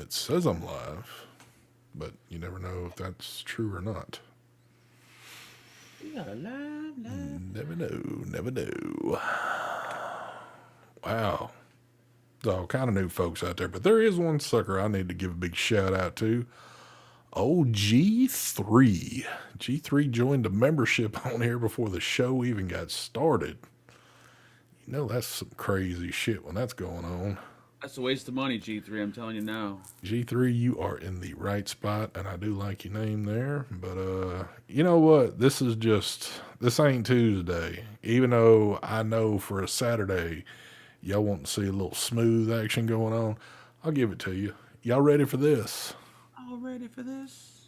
it says I'm live, but you never know if that's true or not. We got a live. Never know, never know. Wow. There's all kind of new folks out there, but there is one sucker I need to give a big shout out to. Oh, G3. G3 joined the membership on here before the show even got started. You know, that's some crazy shit when that's going on. That's a waste of money, G3. I'm telling you now. G3, you are in the right spot, and I do like your name there. But you know what? This ain't Tuesday. Even though I know for a Saturday, y'all want to see a little smooth action going on, I'll give it to you. Y'all ready for this? All ready for this?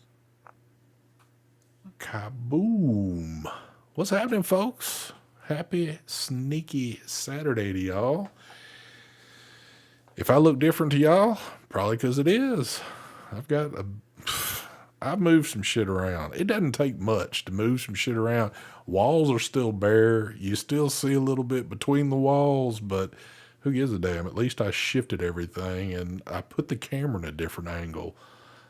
Kaboom! What's happening, folks? Happy sneaky Saturday to y'all. If I look different to y'all, probably because it is. I've got a. I've moved some shit around. It doesn't take much to move some shit around. Walls are still bare. You still see a little bit between the walls, but who gives a damn? At least I shifted everything and I put the camera in a different angle.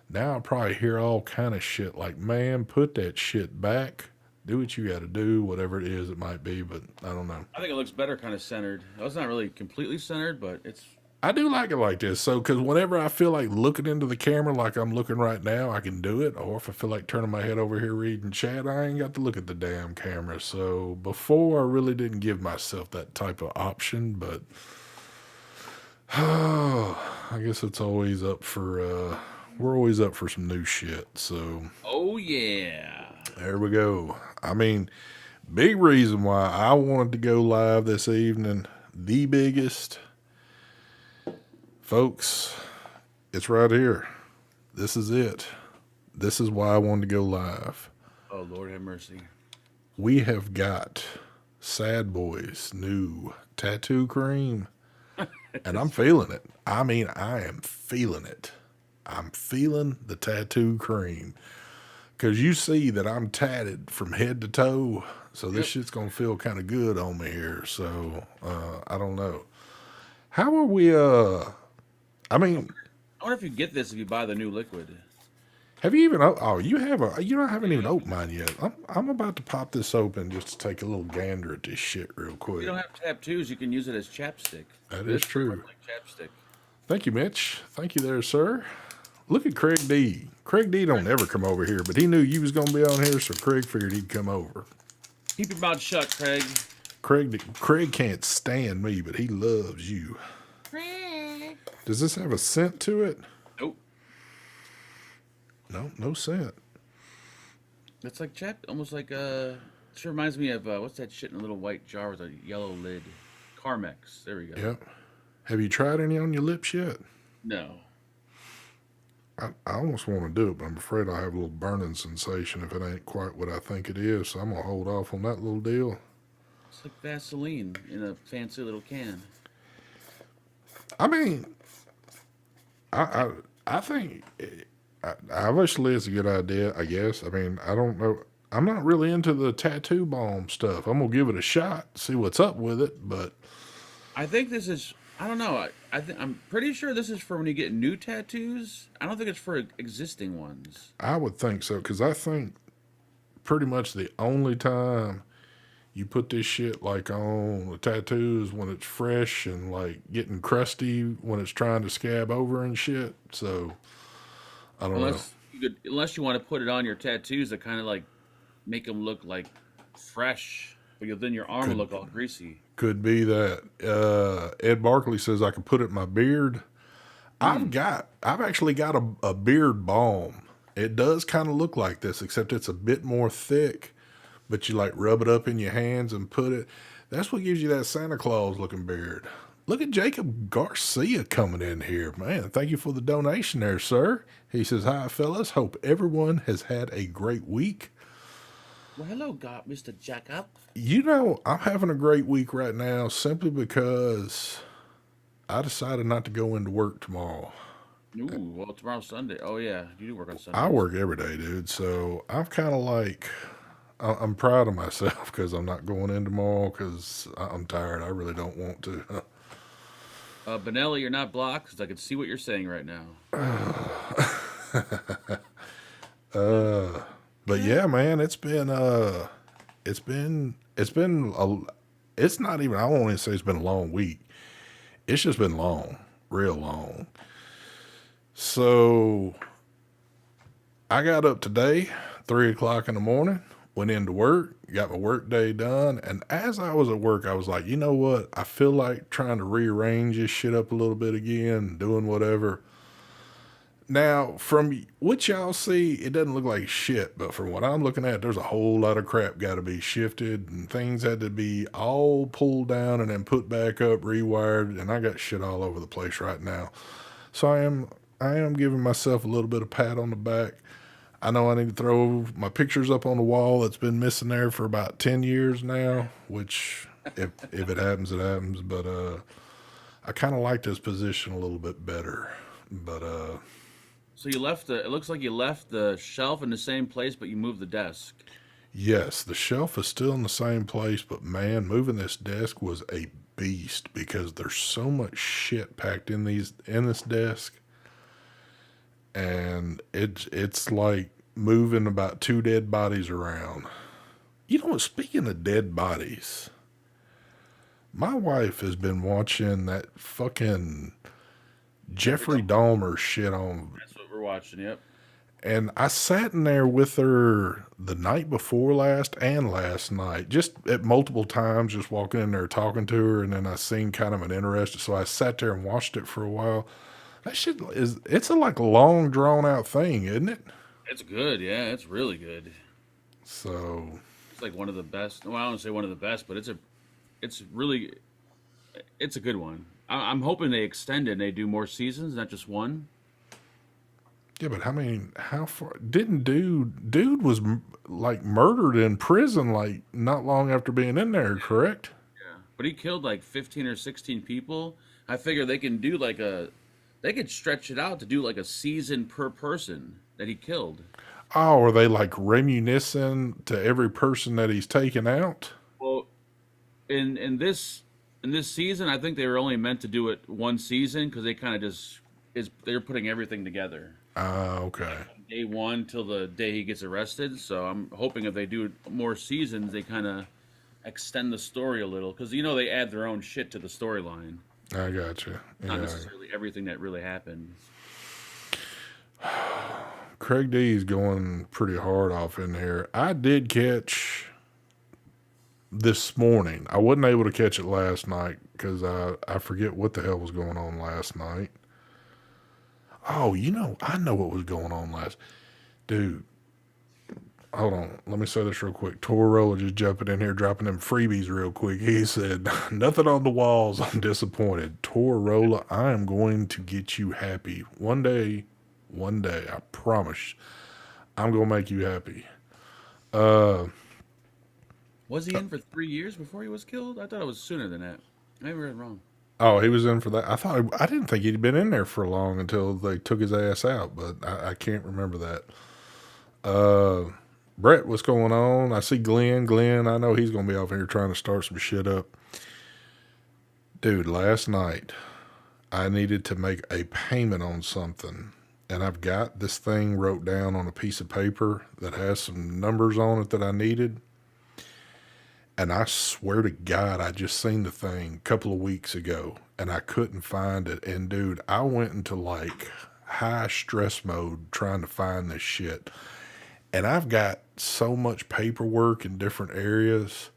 Now I probably hear all kind of shit like, man, put that shit back. Do what you got to do, whatever it is it might be, but I don't know. I think it looks better kind of centered. It's not really completely centered, but it's. I do like it like this. So, because whenever I feel like looking into the camera like I'm looking right now, I can do it. Or if I feel like turning my head over here reading chat, I ain't got to look at the damn camera. So, before I really didn't give myself that type of option, but I guess it's always up for, we're always up for some new shit. So, Oh, yeah. there we go. I mean, big reason why I wanted to go live this evening, the biggest. Folks, it's right here. This is it. This is why I wanted to go live. Oh, Lord have mercy. We have got Sad Boy's new tattoo cream, and I'm feeling it. I mean, I am feeling it. I'm feeling the tattoo cream. Because you see that I'm tatted from head to toe, so this shit's going to feel kind of good on me here. So, I don't know. How are we, I mean, I wonder if you get this if you buy the new liquid. have you even? Oh, you have a. You know, I haven't even opened mine yet. I'm about to pop this open just to take a little gander at this shit real If you quick. don't have tattoos, you can use it as chapstick. That is This will true. work like chapstick. Thank you, Mitch. Thank you there, sir. Look at Craig D. Craig D don't ever come over here, but he knew you was gonna be on here, so Craig figured he'd come over. Keep your mouth shut, Craig. Craig can't stand me, but he loves you. Does this have a scent to it? Nope. No, no scent. It's like almost like Sure reminds me of what's that shit in a little white jar with a yellow lid? Carmex. There we go. Yep. Have you tried any on your lips yet? No. I almost want to do it, but I'm afraid I have a little burning sensation if it ain't quite what I think it is. So I'm gonna hold off on that little deal. It's like Vaseline in a fancy little can. I mean, I I think obviously it's a good idea. I guess. I mean, I don't know. I'm not really into the tattoo balm stuff. I'm gonna give it a shot, see what's up with it. But I think this is. I don't know. I'm pretty sure this is for when you get new tattoos. I don't think it's for existing ones. I would think so because I think pretty much the only time you put this shit like on the tattoos when it's fresh and like getting crusty when it's trying to scab over and shit. So I don't know. Unless you want to put it on your tattoos that kind of like make them look like fresh, but then your arm will Could look all greasy. could be that. Ed Barkley says I could put it in my beard. Mm. I've actually got a beard balm. It does kind of look like this, except it's a bit more thick. But you like rub it up in your hands and put it. That's what gives you that Santa Claus looking beard. Look at Jacob Garcia coming in here. Man, thank you for the donation there, sir. He says, hi, fellas. Hope everyone has had a great week. Well, hello, God, Mr. Jacob. You know, I'm having a great week right now simply because I decided not to go into work tomorrow. Ooh, well, tomorrow's Sunday. Oh yeah, you do work on I Sundays. work every day, dude. So I'm kind of like, I'm proud of myself because I'm not going in tomorrow because I'm tired. I really don't want to. Benelli, you're not blocked because I can see what you're saying right now. Uh, but Yeah. yeah, man, it's been it's not even, I won't even say it's been a long week. It's just been long, real long. So I got up today, 3 o'clock in the morning, went into work, got my work day done, and as I was at work, I was like, you know what? I feel like trying to rearrange this shit up a little bit again, doing whatever. Now, from what y'all see, it doesn't look like shit, but from what I'm looking at, there's a whole lot of crap got to be shifted, and things had to be all pulled down and then put back up, rewired, and I got shit all over the place right now. So I am giving myself a little bit of pat on the back. I know I need to throw my pictures up on the wall that's been missing there for about 10 years now, which if it happens, it happens. But I kind of like this position a little bit better. But So you left the. It looks like you left the shelf in the same place, but you moved the desk. yes, the shelf is still in the same place, but man, moving this desk was a beast because there's so much shit packed in this desk, and it's like moving about two dead bodies around. You know what? Speaking of dead bodies, my wife has been watching that fucking Jeffrey Jeffrey Dahmer. Dahmer shit on, That's what we're watching. Yep. and I sat in there with her the night before last and last night, just at multiple times, just walking in there talking to her, and then I seen kind of an interest, so I sat there and watched it for a while. That shit is it's a like long drawn out thing, isn't it? It's good. Yeah, it's really good. So It's like one of the best. Well, I don't say one of the best, but it's really, it's a good one. I'm hoping they extend it and they do more seasons, not just one. yeah, but I mean, how far didn't dude was like murdered in prison like not long after being in there, correct? Yeah. But he killed like 15 or 16 people. I figure they can do like they could stretch it out to do like a season per person that he killed. Oh, are they like reminiscing to every person that he's taken out? Well, in this season, I think they were only meant to do it one season because they kind of just is they're putting everything together. Ah, okay. Day one till the day he gets arrested. So I'm hoping if they do more seasons, they kind of extend the story a little because they add their own shit to the storyline, I got you. not Yeah. necessarily everything that really happened. Craig D is going pretty hard off in here. I did catch this morning. I wasn't able to catch it last night because I forget what the hell was going on last night. Oh, I know what was going on last. Dude, hold on. Let me say this real quick. Toro just jumping in here, dropping them freebies real quick. He said, nothing on the walls. I'm disappointed. Torola, I am going to get you happy. One day, I promise. I'm going to make you happy. Uh, Was he in for 3 years before he was killed? I thought it was sooner than that. I read wrong. oh, he was in for that. I didn't think he'd been in there for long until they took his ass out, but I can't remember that. Uh, Brett, what's going on? I see Glenn. Glenn, I know he's going to be off here trying to start some shit up. Dude, last night I needed to make a payment on something, and I've got this thing wrote down on a piece of paper that has some numbers on it that I needed. And I swear to God, I just seen the thing a couple of weeks ago and I couldn't find it. And dude, I went into like high stress mode trying to find this shit. And I've got so much paperwork in different areas.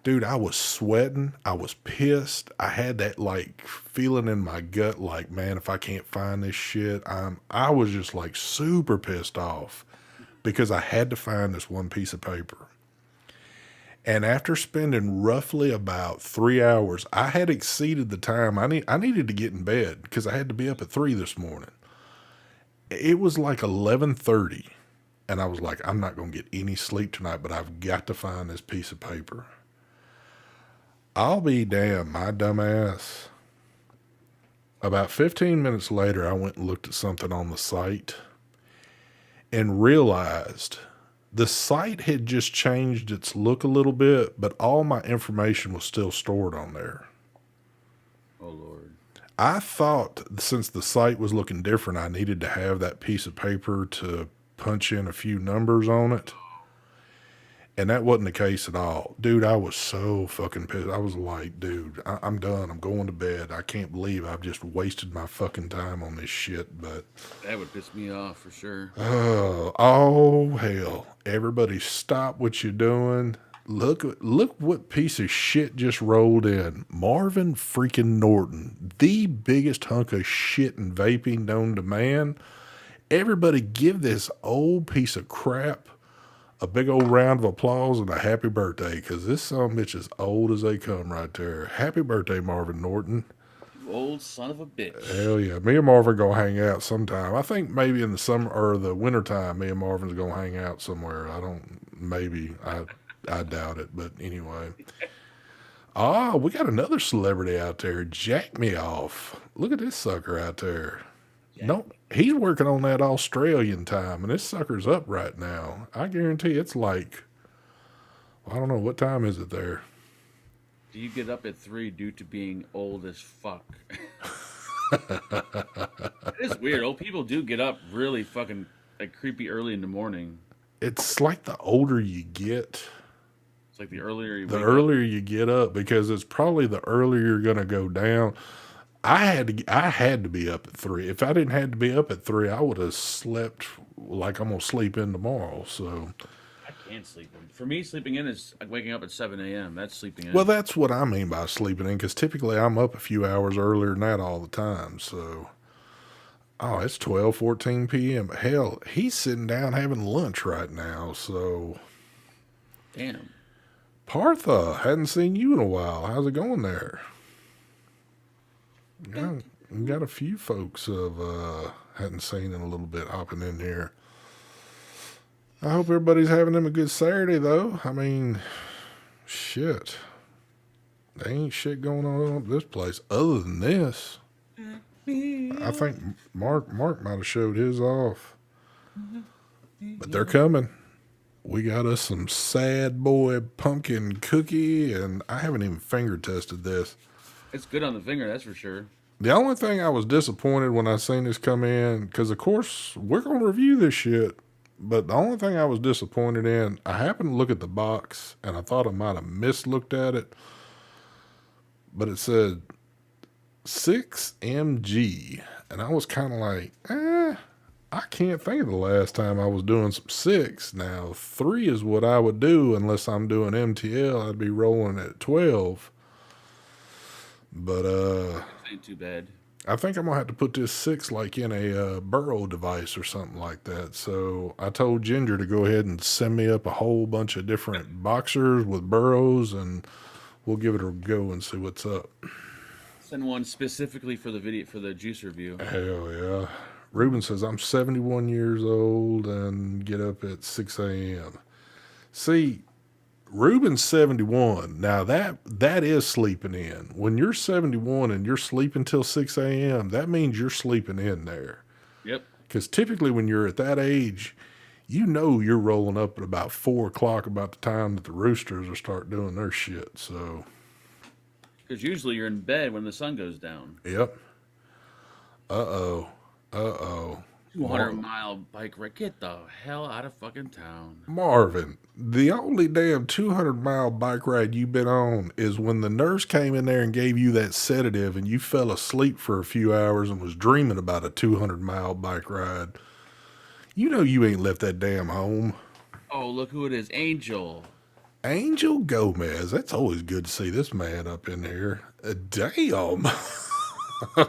Dude, I was sweating. I was pissed. I had that like feeling in my gut like, man, if I can't find this shit, I was just like super pissed off because I had to find this one piece of paper. And after spending roughly about 3 hours, I had exceeded the time. I needed to get in bed because I had to be up at 3 this morning. It was like 11:30, and I was like, I'm not going to get any sleep tonight, but I've got to find this piece of paper. I'll be damned, my dumb ass. About 15 minutes later, I went and looked at something on the site and realized the site had just changed its look a little bit, but all my information was still stored on there. Oh Lord. I thought since the site was looking different, I needed to have that piece of paper to punch in a few numbers on it. And that wasn't the case at all. Dude, I was so fucking pissed. I was like, dude, I'm done. I'm going to bed. I can't believe I've just wasted my fucking time on this shit. But, That would piss me off for sure. oh, hell. Everybody stop what you're doing. Look what piece of shit just rolled in. Marvin freaking Norton, the biggest hunk of shit in vaping known to man. Everybody give this old piece of crap a big old round of applause and a happy birthday, because this son of a bitch is old as they come right there. Happy birthday, Marvin Norton. You old son of a bitch. Hell yeah. Me and Marvin gonna hang out sometime. I think maybe in the summer or the winter time, me and Marvin's gonna hang out somewhere. I doubt it, but anyway. We got another celebrity out there. Jack Me Off. Look at this sucker out there. No, he's working on that Australian time, and this sucker's up right now. I guarantee it's like, I don't know, what time is it there? Do you get up at 3 due to being old as fuck? It is weird. Old people do get up really fucking like creepy early in the morning. It's like the older you get, It's like the earlier you the wake earlier you get up, because it's probably the earlier you're gonna go down. I had to be up at 3. If I didn't have to be up at 3, I would have slept like I'm gonna sleep in tomorrow. So, up. I can't sleep in. For me, sleeping in is like waking up at 7 a.m. That's sleeping in. well, that's what I mean by sleeping in, because typically I'm up a few hours earlier than that all the time. So, oh, it's 12:14 p.m. Hell, he's sitting down having lunch right now. So, Damn. Partha, hadn't seen you in a while. How's it going there? Yeah, we got a few folks of hadn't seen in a little bit hopping in here. I hope everybody's having them a good Saturday though. I mean, shit. There ain't shit going on at this place other than this. I think Mark might have showed his off. But they're coming. We got us some sad boy pumpkin cookie, and I haven't even finger tested this. It's good on the finger, that's for sure. The only thing I was disappointed when I seen this come in, because of course we're going to review this shit, but the only thing I was disappointed in, I happened to look at the box and I thought I might have mislooked at it, but it said 6mg, and I was kind of like, I can't think of the last time I was doing some 6. Now 3 is what I would do unless I'm doing MTL. I'd be rolling at 12. But Ain't too bad. I think I'm gonna have to put this 6 like in a burrow device or something like that. So I told Ginger to go ahead and send me up a whole bunch of different boxers with burrows, and we'll give it a go and see what's up. Send one specifically for the video for the juice review. Hell yeah. Ruben says I'm 71 years old and get up at 6 a.m. See, Ruben's 71. Now that is sleeping in. When you're 71 and you're sleeping till 6 a.m., that means you're sleeping in there. Yep. Because typically when you're at that age, you know you're rolling up at about 4 o'clock, about the time that the roosters will start doing their shit. So, Because usually you're in bed when the sun goes down. yep. Uh-oh. 200-mile bike ride. Get the hell out of fucking town. Marvin, the only damn 200-mile bike ride you've been on is when the nurse came in there and gave you that sedative and you fell asleep for a few hours and was dreaming about a 200-mile bike ride. You know you ain't left that damn home. Oh, look who it is. Angel. Angel Gomez. That's always good to see this man up in here. Damn. Damn,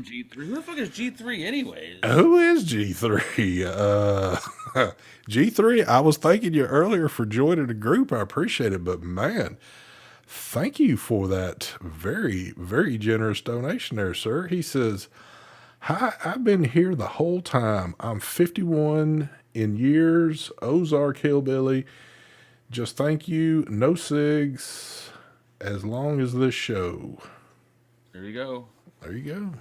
G3. Who the fuck is G3 anyways? Who is G3? G3, I was thanking you earlier for joining the group. I appreciate it. But man, thank you for that very, very generous donation there, sir. He says, hi, I've been here the whole time. I'm 51 in years, Ozark Hillbilly. Just thank you. No cigs as long as this show. There you go. There you go.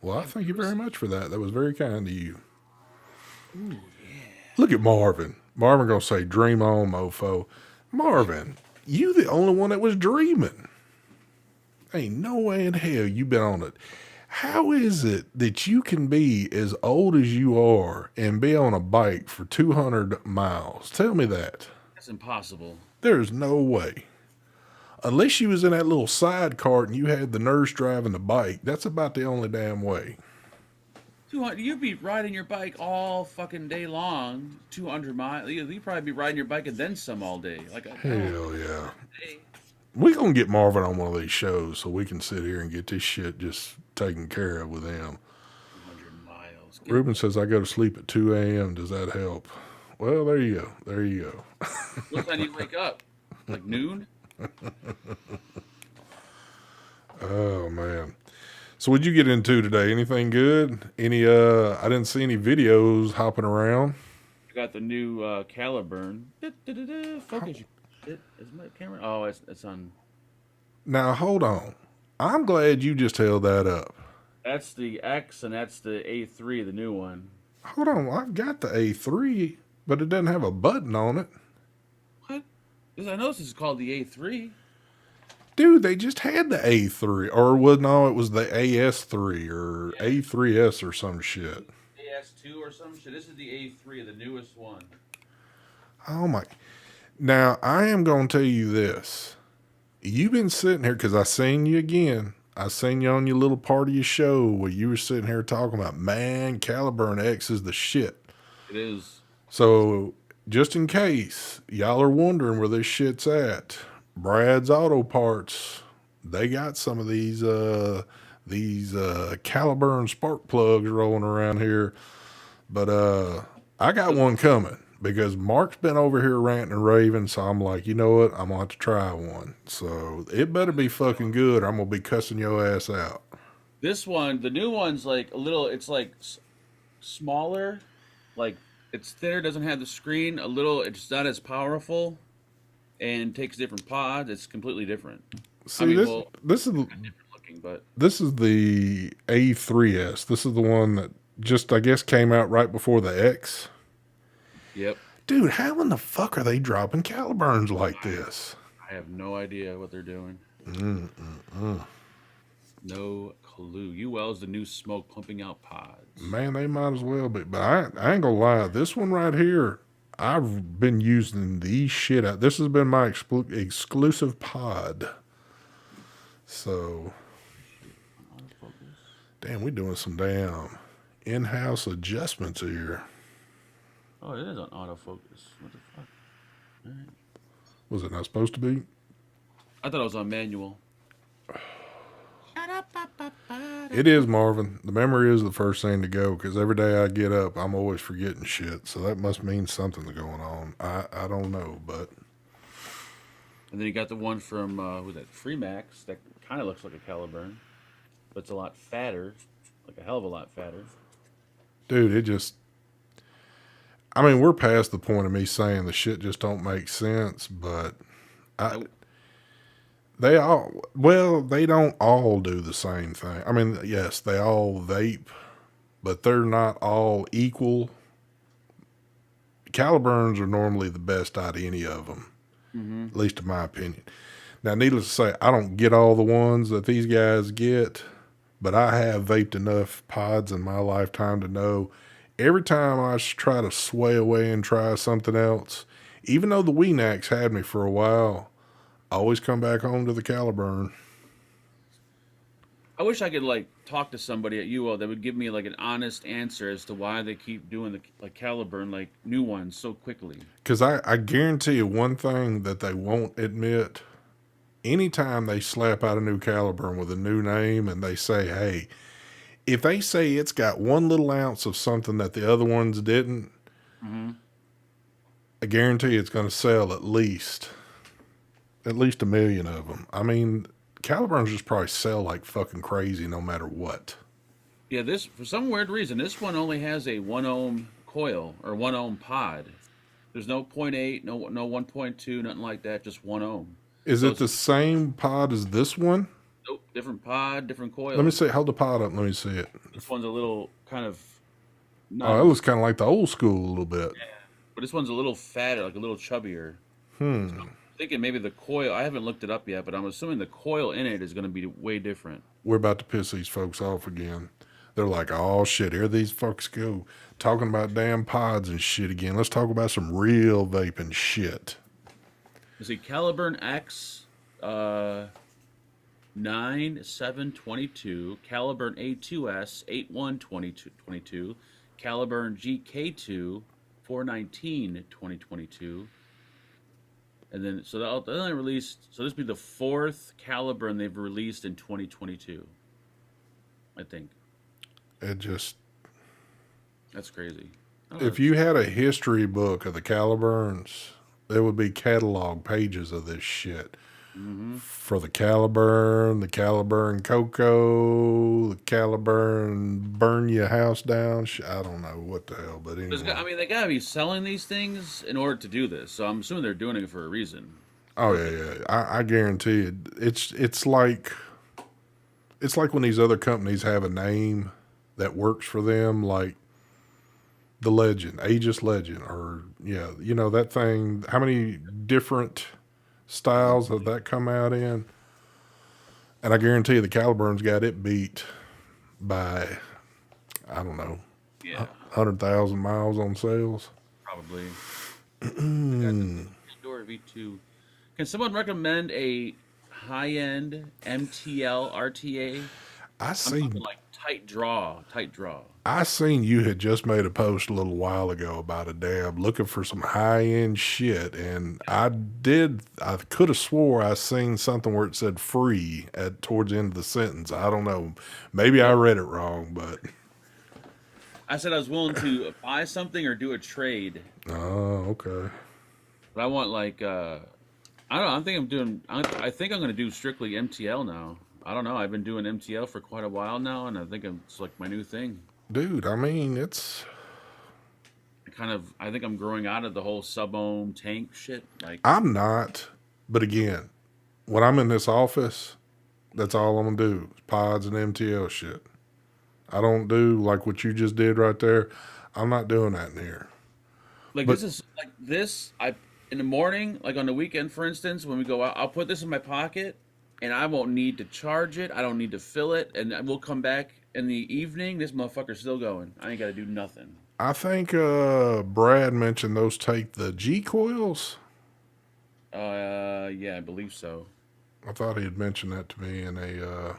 Well, I thank you very much for that. That was very kind of you. Ooh, yeah. Look at Marvin. Marvin gonna say, dream on, mofo. Marvin, you the only one that was dreaming. Ain't no way in hell you been on it. How is it that you can be as old as you are and be on a bike for 200 miles? Tell me that. That's impossible. There's no way. Unless you was in that little side cart and you had the nurse driving the bike, that's about the only damn way. 200. You'd be riding your bike all fucking day long. 200 miles. You'd probably be riding your bike and then some all day. Like a Hell yeah. day. We gonna get Marvin on one of these shows so we can sit here and get this shit just taken care of with him. 200 miles. Ruben says I go to sleep at 2 a.m. Does that help? Well, there you go. There you go. What time do you wake up? Like noon? Oh man. So what'd you get into today? Anything good? I didn't see any videos hopping around. I got the new Caliburn. Focus. Is my camera? Oh, it's on. Now hold on. I'm glad you just held that up. That's the X and that's the A3, the new one. Hold on, I've got the A3, but it doesn't have a button on it. What? Because I noticed it's called the A3. Dude, they just had the A3. Or it was the AS3 or A3S or some shit. AS2 or some shit. This is the A3, the newest one. Oh my. Now, I am going to tell you this. You've been sitting here, because I seen you again. I seen you on your little part of your show where you were sitting here talking about, man, Caliburn X is the shit. It is. So, just in case y'all are wondering where this shit's at, Brad's Auto Parts, they got some of these Caliburn spark plugs rolling around here. But I got one coming because Mark's been over here ranting and raving, so I'm like, you know what? I'm gonna have to try one. So it better be fucking good, or I'm gonna be cussing your ass out. This one, the new one's like a little, it's like smaller, like it's thinner, doesn't have the screen, a little, it's not as powerful, and takes different pods. It's completely different. See, this is different looking, but this is the A3S. This is the one that just, I guess, came out right before the X. Yep. Dude, how in the fuck are they dropping Caliburns like this? I have no idea what they're doing. No clue. UL's the new smoke pumping out pods. Man, they might as well be. But I ain't gonna lie. This one right here, I've been using these shit out. This has been my exclusive pod. So, damn, we doing some damn in-house adjustments here. Oh, it is on autofocus. What the fuck? All right. Was it not supposed to be? I thought it was on manual. It is, Marvin. The memory is the first thing to go because every day I get up, I'm always forgetting shit. So that must mean something's going on. I don't know, but. And then you got the one from, who's that? Freemax. That kind of looks like a Caliburn. But it's a lot fatter. Like a hell of a lot fatter. Dude, it just. I mean, we're past the point of me saying the shit just don't make sense, but they don't all do the same thing. I mean, yes, they all vape, but they're not all equal. Caliburns are normally the best out of any of them, at least in my opinion. Now, needless to say, I don't get all the ones that these guys get, but I have vaped enough pods in my lifetime to know every time I try to sway away and try something else, even though the Weenax had me for a while, I always come back home to the Caliburn. I wish I could like talk to somebody at UL that would give me like an honest answer as to why they keep doing the like Caliburn like new ones so quickly. Because I guarantee you one thing that they won't admit. Anytime they slap out a new Caliburn with a new name and they say, hey, if they say it's got 1 little ounce of something that the other ones didn't, I guarantee it's going to sell at least 1 million of them. I mean, Caliburns just probably sell like fucking crazy no matter what. Yeah, this, for some weird reason, this one only has a 1 ohm coil or 1 ohm pod. There's no 0.8, no 1.2, nothing like that, just 1 ohm. Is it the same pod as this one? Nope, different pod, different coil. Let me see. Hold the pod up. Let me see it. This one's a little kind of. Oh, it looks kind of like the old school a little bit. Yeah, but this one's a little fatter, like a little chubbier. thinking maybe the coil. I haven't looked it up yet, but I'm assuming the coil in it is going to be way different. We're about to piss these folks off again. They're like, oh shit, here these folks go talking about damn pods and shit again. Let's talk about some real vaping shit. You see, Caliburn X, 9722, Caliburn A2S 8122, Caliburn GK2 419 2022, and then so they only released. So this will be the fourth Caliburn they've released in 2022. I think It just, that's crazy. if you had a history book of the Caliburns, there would be catalog pages of this shit. Mm-hmm. For the Caliburn Cocoa, the Caliburn Burn Your House Down. I don't know what the hell, but anyway. I mean, they gotta be selling these things in order to do this. So I'm assuming they're doing it for a reason. Oh yeah. I guarantee it. It's like when these other companies have a name that works for them, like the Legend, Aegis Legend, or that thing. How many different styles have that come out in? And I guarantee you the Caliburn's got it beat by, I don't know, Yeah, 100,000 miles on sales. probably. Indoor V2. Can someone recommend a high-end MTL RTA? I I'm seen talking like tight draw. I seen you had just made a post a little while ago about a dab looking for some high end shit, and I could have swore I seen something where it said free at towards the end of the sentence. I don't know, maybe I Yep. read it wrong, but I said I was willing to buy something or do a trade, oh okay. but I want like I don't know. I think I'm gonna do strictly MTL now. I don't know. I've been doing MTL for quite a while now, and I think it's like my new thing. Dude, I mean it's I think I'm growing out of the whole sub-ohm tank shit. Like, I'm not, but again, when I'm in this office, that's all I'm gonna do is pods and MTL shit. I don't do like what you just did right there. I'm not doing that in here. But I in the morning, like on the weekend, for instance, when we go out, I'll put this in my pocket, and I won't need to charge it. I don't need to fill it, and we'll come back in the evening. This motherfucker's still going. I ain't got to do nothing. I think Brad mentioned those take the G coils. Yeah, I believe so. I thought he had mentioned that to me in a.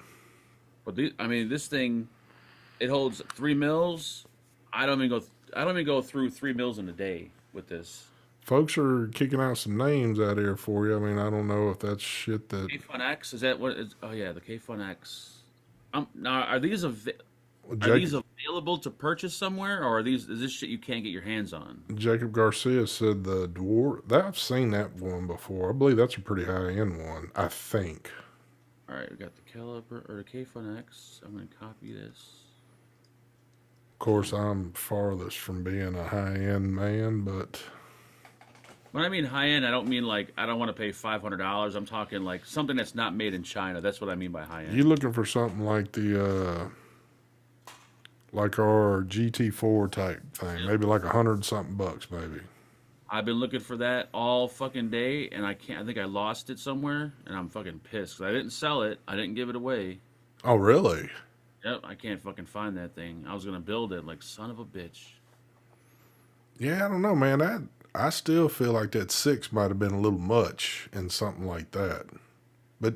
I mean, this thing, it holds 3 mils. I don't even go. I don't even go through 3 mils in a day with this. Folks are kicking out some names out here for you. I mean, I don't know if that's shit that. K-Fun X, is that what? Oh yeah, the K-Fun X. Now, are Jacob, these available to purchase somewhere, or is this shit you can't get your hands on? Jacob Garcia said the dwarf. I've seen that one before. I believe that's a pretty high end one. I think. All right, we got the caliber or the K-Fun X. I'm gonna copy this. Of course, I'm farthest from being a high end man, but When I mean high end, I don't mean like I don't want to pay $500. I'm talking like something that's not made in China. That's what I mean by high you end. looking for something like the like our GT4 type thing, maybe like 100 something bucks, maybe. I've been looking for that all fucking day, and I can't. I think I lost it somewhere, and I'm fucking pissed 'cause I didn't sell it. I didn't give it away. Oh, really? Yep, I can't fucking find that thing. I was gonna build it, like son of a bitch. Yeah, I don't know, man. I still feel like that six might have been a little much in something like that. But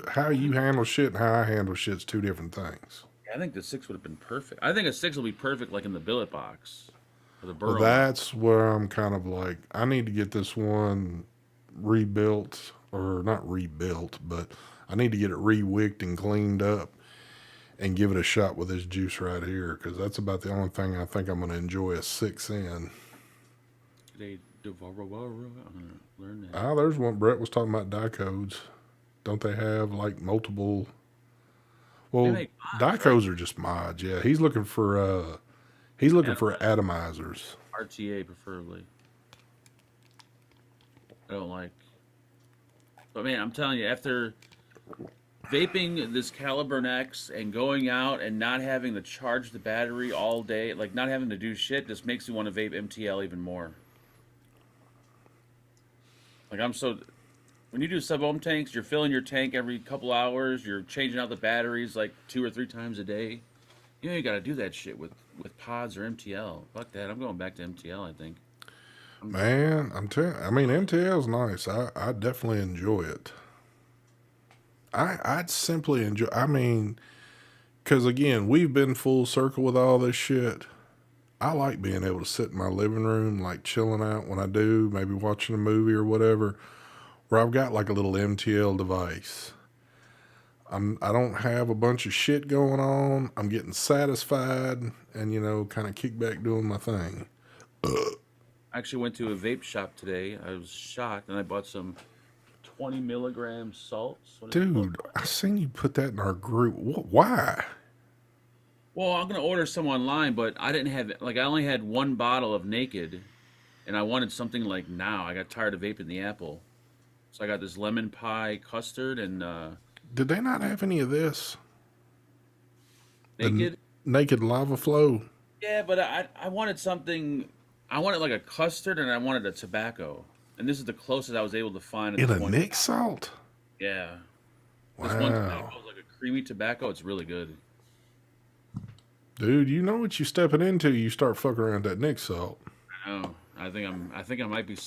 how you handle shit and how I handle shit's two different things. I think the six would have been perfect. I think a six will be perfect, like in the billet box or the Well, burrow box. that's where I'm kind of like, I need to get this one rebuilt, or not rebuilt, but I need to get it re-wicked and cleaned up and give it a shot with this juice right here, because that's about the only thing I think I'm going to enjoy a six in. They learn that. Ah, there's one. Brett was talking about die codes. Don't they have like multiple? They Well, make mods, right? dicos are just mods. Yeah, he's looking for atomizers. RTA preferably. I don't like. But man, I'm telling you, after vaping this Caliburn X and going out and not having to charge the battery all day, like not having to do shit, just makes me want to vape MTL even more. Like when you do sub-ohm tanks, you're filling your tank every couple hours. You're changing out the batteries like 2 or 3 times a day. You got to do that shit with pods or MTL. Fuck that. I'm going back to MTL. I think. Man, I mean, MTL's nice. I definitely enjoy it. I'd simply enjoy. I mean, because again, we've been full circle with all this shit. I like being able to sit in my living room, like chilling out when I do, maybe watching a movie or whatever, where I've got like a little MTL device. I don't have a bunch of shit going on. I'm getting satisfied and, kind of kick back doing my thing. I actually went to a vape shop today. I was shocked, and I bought some 20 milligram salts. What is it called? Dude, I seen you put that in our group. Why? Well, I'm gonna order some online, but I didn't have like I only had one bottle of Naked, and I wanted something like now. I got tired of vaping the apple, so I got this lemon pie custard and Did they not have any of this? The Naked. naked lava flow Yeah, but I wanted something. I wanted like a custard, and I wanted a tobacco, and this is the closest I was able to find at in the a point. Nick salt? Yeah, this one Wow. tobacco is like a creamy tobacco. It's really good. Dude, you know what you stepping into. You start fucking around that Nick salt. Oh, I think I might be.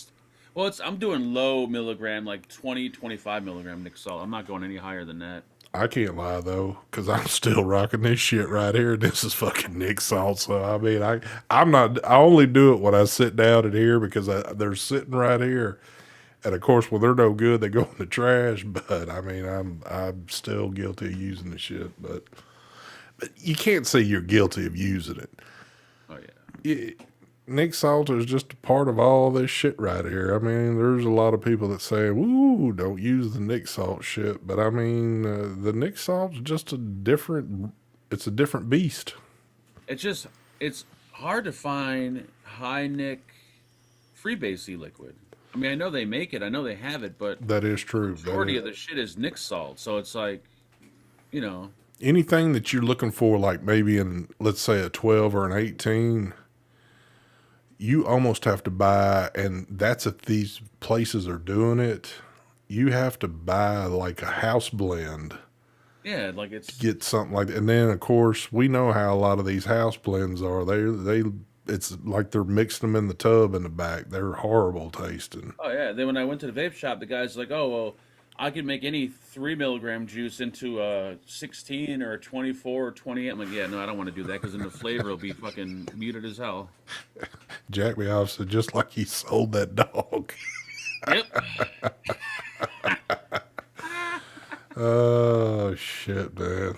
Well, I'm doing low milligram, like 20, 25 milligram Nick salt. I'm not going any higher than that. I can't lie though, because I'm still rocking this shit right here. This is fucking Nick salt. So I mean, I'm not. I only do it when I sit down in here because they're sitting right here. And of course, when they're no good, they go in the trash. But I mean, I'm still guilty of using the shit. But you can't say you're guilty of using it. Oh yeah. it Nick Salter is just a part of all this shit right here. I mean, there's a lot of people that say, "Woo, don't use the Nick Salt shit," but I mean, the Nick Salt's just a different. It's a different beast. It's just it's hard to find high Nick freebase e-liquid. I mean, I know they make it, I know they have it, but That is true. majority of the shit is Nick salt. So it's like, you know, Anything that you're looking for, like maybe in, let's say, a 12 or an 18, you almost have to buy, and that's if these places are doing it. You have to buy like a house blend yeah, like to it's get something like that. And then of course we know how a lot of these house blends are. They it's like they're mixing them in the tub in the back. They're horrible tasting. oh yeah. Then when I went to the vape shop, the guy's like, "Oh well, I could make any 3 milligram juice into a 16 or a 24 or 28." I'm like, "Yeah, no, I don't want to do that because then the flavor will be fucking muted as hell." Jack me off said just like he sold that dog. Yep. Oh shit, man.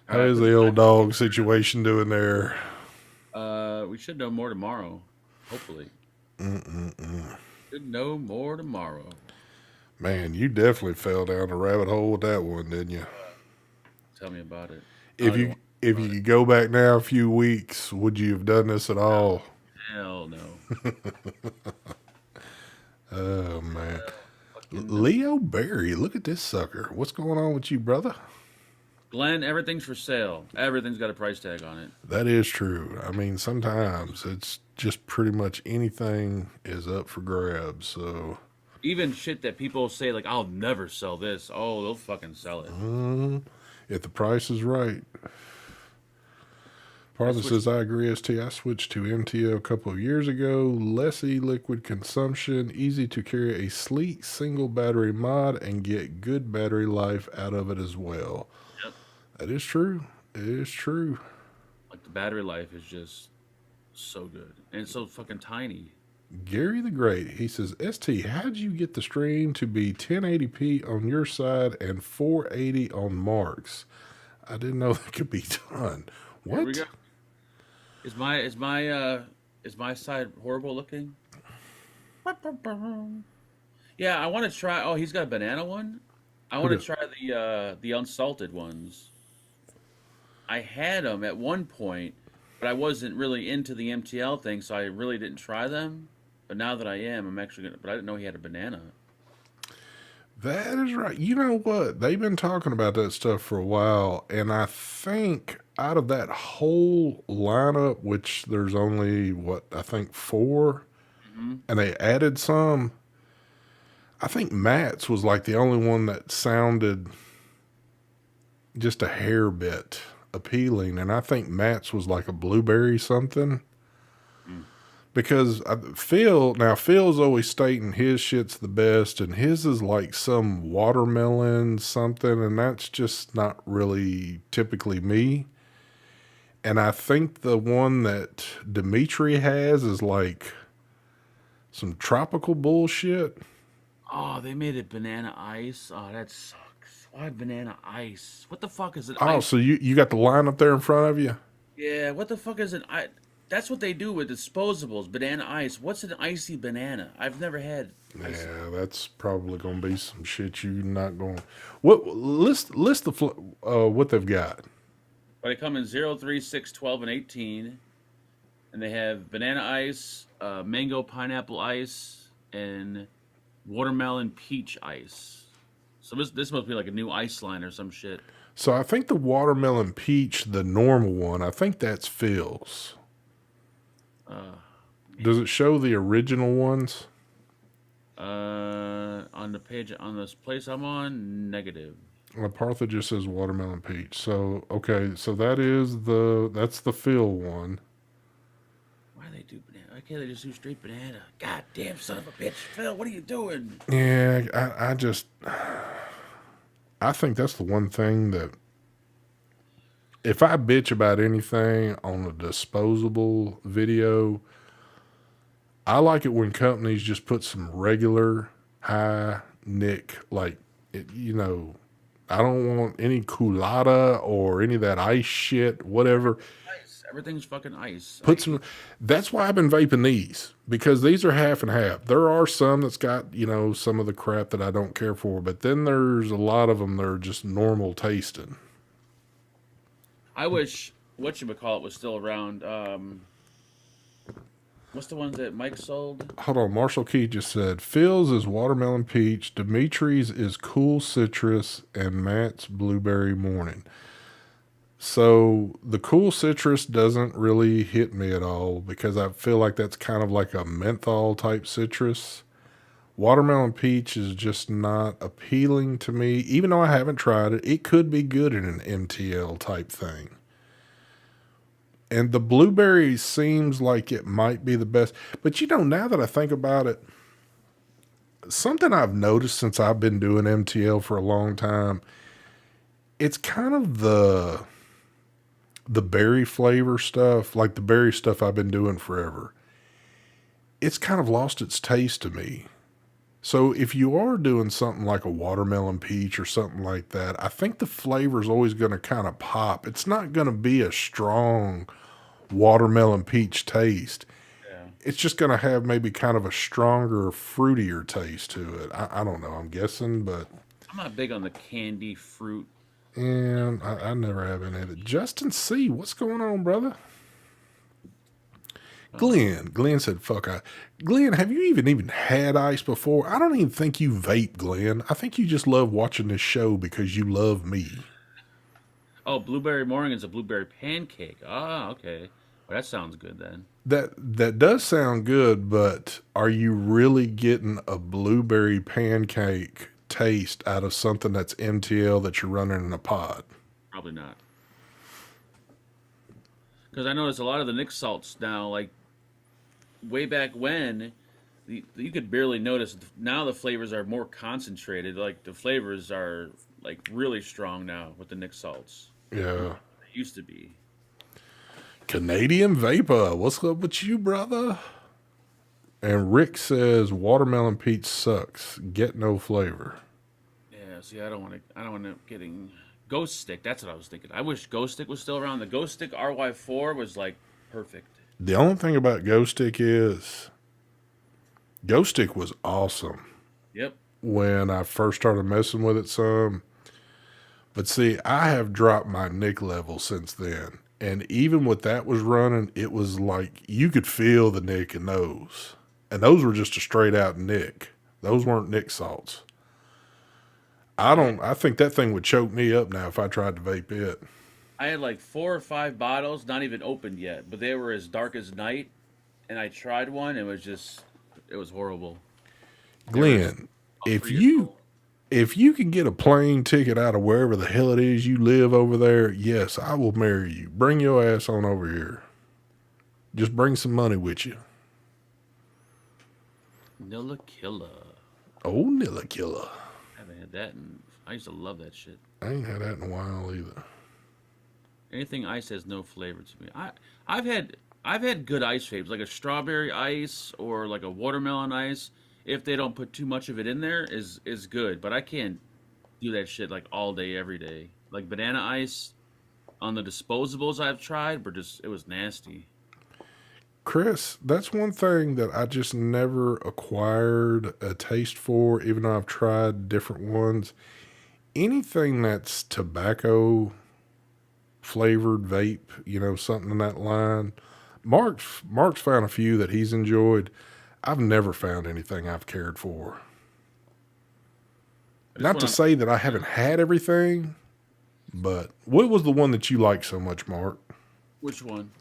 All How right, is the old dog situation doing there? we should know more tomorrow. Hopefully, should know more tomorrow. Man, you definitely fell down the rabbit hole with that one, didn't you? Tell me about it. I If don't even you want if to you talk about it. could go back now a few weeks, would you have done this at all? Hell no. Oh man. Hell fucking no. Leo Berry, look at this sucker. What's going on with you, brother? Glenn, everything's for sale. Everything's got a price tag on it. That is true. I mean, sometimes it's just pretty much anything is up for grabs. So, Even shit that people say like, "I'll never sell this." Oh, they'll fucking sell it. if the price is right, I Father switched. says, I agree, ST. I switched to MTO a couple of years ago. Less e-liquid consumption, easy to carry a sleek single battery mod, and get good battery life out of it as well. Yep. That is true. It is true. Like the battery life is just so good and it's so fucking tiny. Gary the Great, he says, ST, how'd you get the stream to be 1080p on your side and 480 on Mark's? I didn't know that could be done. Here we go. What? Is my side horrible looking? Yeah, I want to try. Oh, he's got a banana one. I Who want to does? try the unsalted ones. I had them at one point, but I wasn't really into the MTL thing, so I really didn't try them. But now that I am, I'm actually gonna. But I didn't know he had a banana. That is right. You know what? They've been talking about that stuff for a while, and I think out of that whole lineup, which there's only what I think four, Hmm. and they added some. I think Matt's was like the only one that sounded just a hair bit appealing, and I think Matt's was like a blueberry something. Mm. Because Phil's always stating his shit's the best, and his is like some watermelon something, and that's just not really typically me. And I think the one that Dimitri has is like some tropical bullshit. Oh, they made it banana ice. Oh, that sucks. Why banana ice? What the fuck is an Oh, ice? so you got the line up there in front of you? Yeah, what the fuck is an ice? That's what they do with disposables, banana ice. What's an icy banana? I've never had icy. Yeah, that's probably gonna be some shit you not going. What list the what they've got? But they come in 0, 3, 6, 12, and 18. And they have banana ice, mango pineapple ice, and watermelon peach ice. So this must be like a new ice line or some shit. So I think the watermelon peach, the normal one, I think that's Phil's. Uh, Does it show the original ones? on the page on this place I'm on, negative. Partha just says watermelon peach. So okay, so that's the Phil one. Why do they do banana? Why can't they just do straight banana? God damn son of a bitch, Phil, what are you doing? Yeah, I think that's the one thing that if I bitch about anything on a disposable video, I like it when companies just put some regular high nick, like, I don't want any culotta or any of that ice shit, whatever. Ice. Everything's fucking ice. I Put some, hate. that's why I've been vaping these because these are half and half. There are some that's got, some of the crap that I don't care for, but then there's a lot of them that are just normal tasting. I wish whatchamacallit was still around. What's the ones that Mike sold? Hold on, Marshall Key just said Phil's is watermelon peach, Dimitri's is cool citrus, and Matt's blueberry morning. So the cool citrus doesn't really hit me at all because I feel like that's kind of like a menthol type citrus. Watermelon peach is just not appealing to me, even though I haven't tried it. It could be good in an MTL type thing. And the blueberry seems like it might be the best. But now that I think about it, something I've noticed since I've been doing MTL for a long time, it's kind of the berry flavor stuff, like the berry stuff I've been doing forever. It's kind of lost its taste to me. So if you are doing something like a watermelon peach or something like that, I think the flavor is always going to kind of pop. It's not going to be a strong watermelon peach taste. Yeah. It's just going to have maybe kind of a stronger, fruitier taste to it. I don't know. I'm guessing, but I'm not big on the candy fruit. and I never have any of it. Justin C, what's going on, brother? Glenn said, "Fuck I." Glenn, have you even had ice before? I don't even think you vape, Glenn. I think you just love watching this show because you love me. Oh, blueberry morning is a blueberry pancake. Ah, okay. Well, that sounds good then. That does sound good, but are you really getting a blueberry pancake taste out of something that's MTL that you're running in a pod? Probably not. Because I noticed a lot of the Nick salts now, like way back when, you could barely notice. Now the flavors are more concentrated. Like the flavors are like really strong now with the Nick salts. Yeah. They used to be. Canadian Vapor, what's up with you, brother? And Rick says watermelon peach sucks. Get no flavor. Yeah. See, I don't want to. I don't want to getting Ghost Stick. That's what I was thinking. I wish Ghost Stick was still around. The Ghost Stick RY4 was like perfect. The only thing about Ghost Stick is Ghost Stick was awesome Yep. when I first started messing with it some. But see, I have dropped my nick level since then. And even with that was running, it was like you could feel the nick in those. And those were just a straight out nick. Those weren't nick salts. I think that thing would choke me up now if I tried to vape it. I had like 4 or 5 bottles, not even opened yet, but they were as dark as night. And I tried one, and it was horrible. Glenn, if 3 years you old. if you can get a plane ticket out of wherever the hell it is you live over there, yes, I will marry you. Bring your ass on over here. Just bring some money with you. Nilla Killa. Oh, Nilla Killer. I haven't had that, and I used to love that shit. I ain't had that in a while either. Anything ice has no flavor to me. I've had I've had good ice vapes, like a strawberry ice or like a watermelon ice. If they don't put too much of it in there, is good. But I can't do that shit like all day, every day. Like banana ice on the disposables I've tried, but just it was nasty. Chris, that's one thing that I just never acquired a taste for, even though I've tried different ones. Anything that's tobacco flavored vape, something in that line. Mark's found a few that he's enjoyed. I've never found anything I've cared for. I just Not to want to. say that I haven't had everything, but what was the one that you liked so much, Mark? Which one?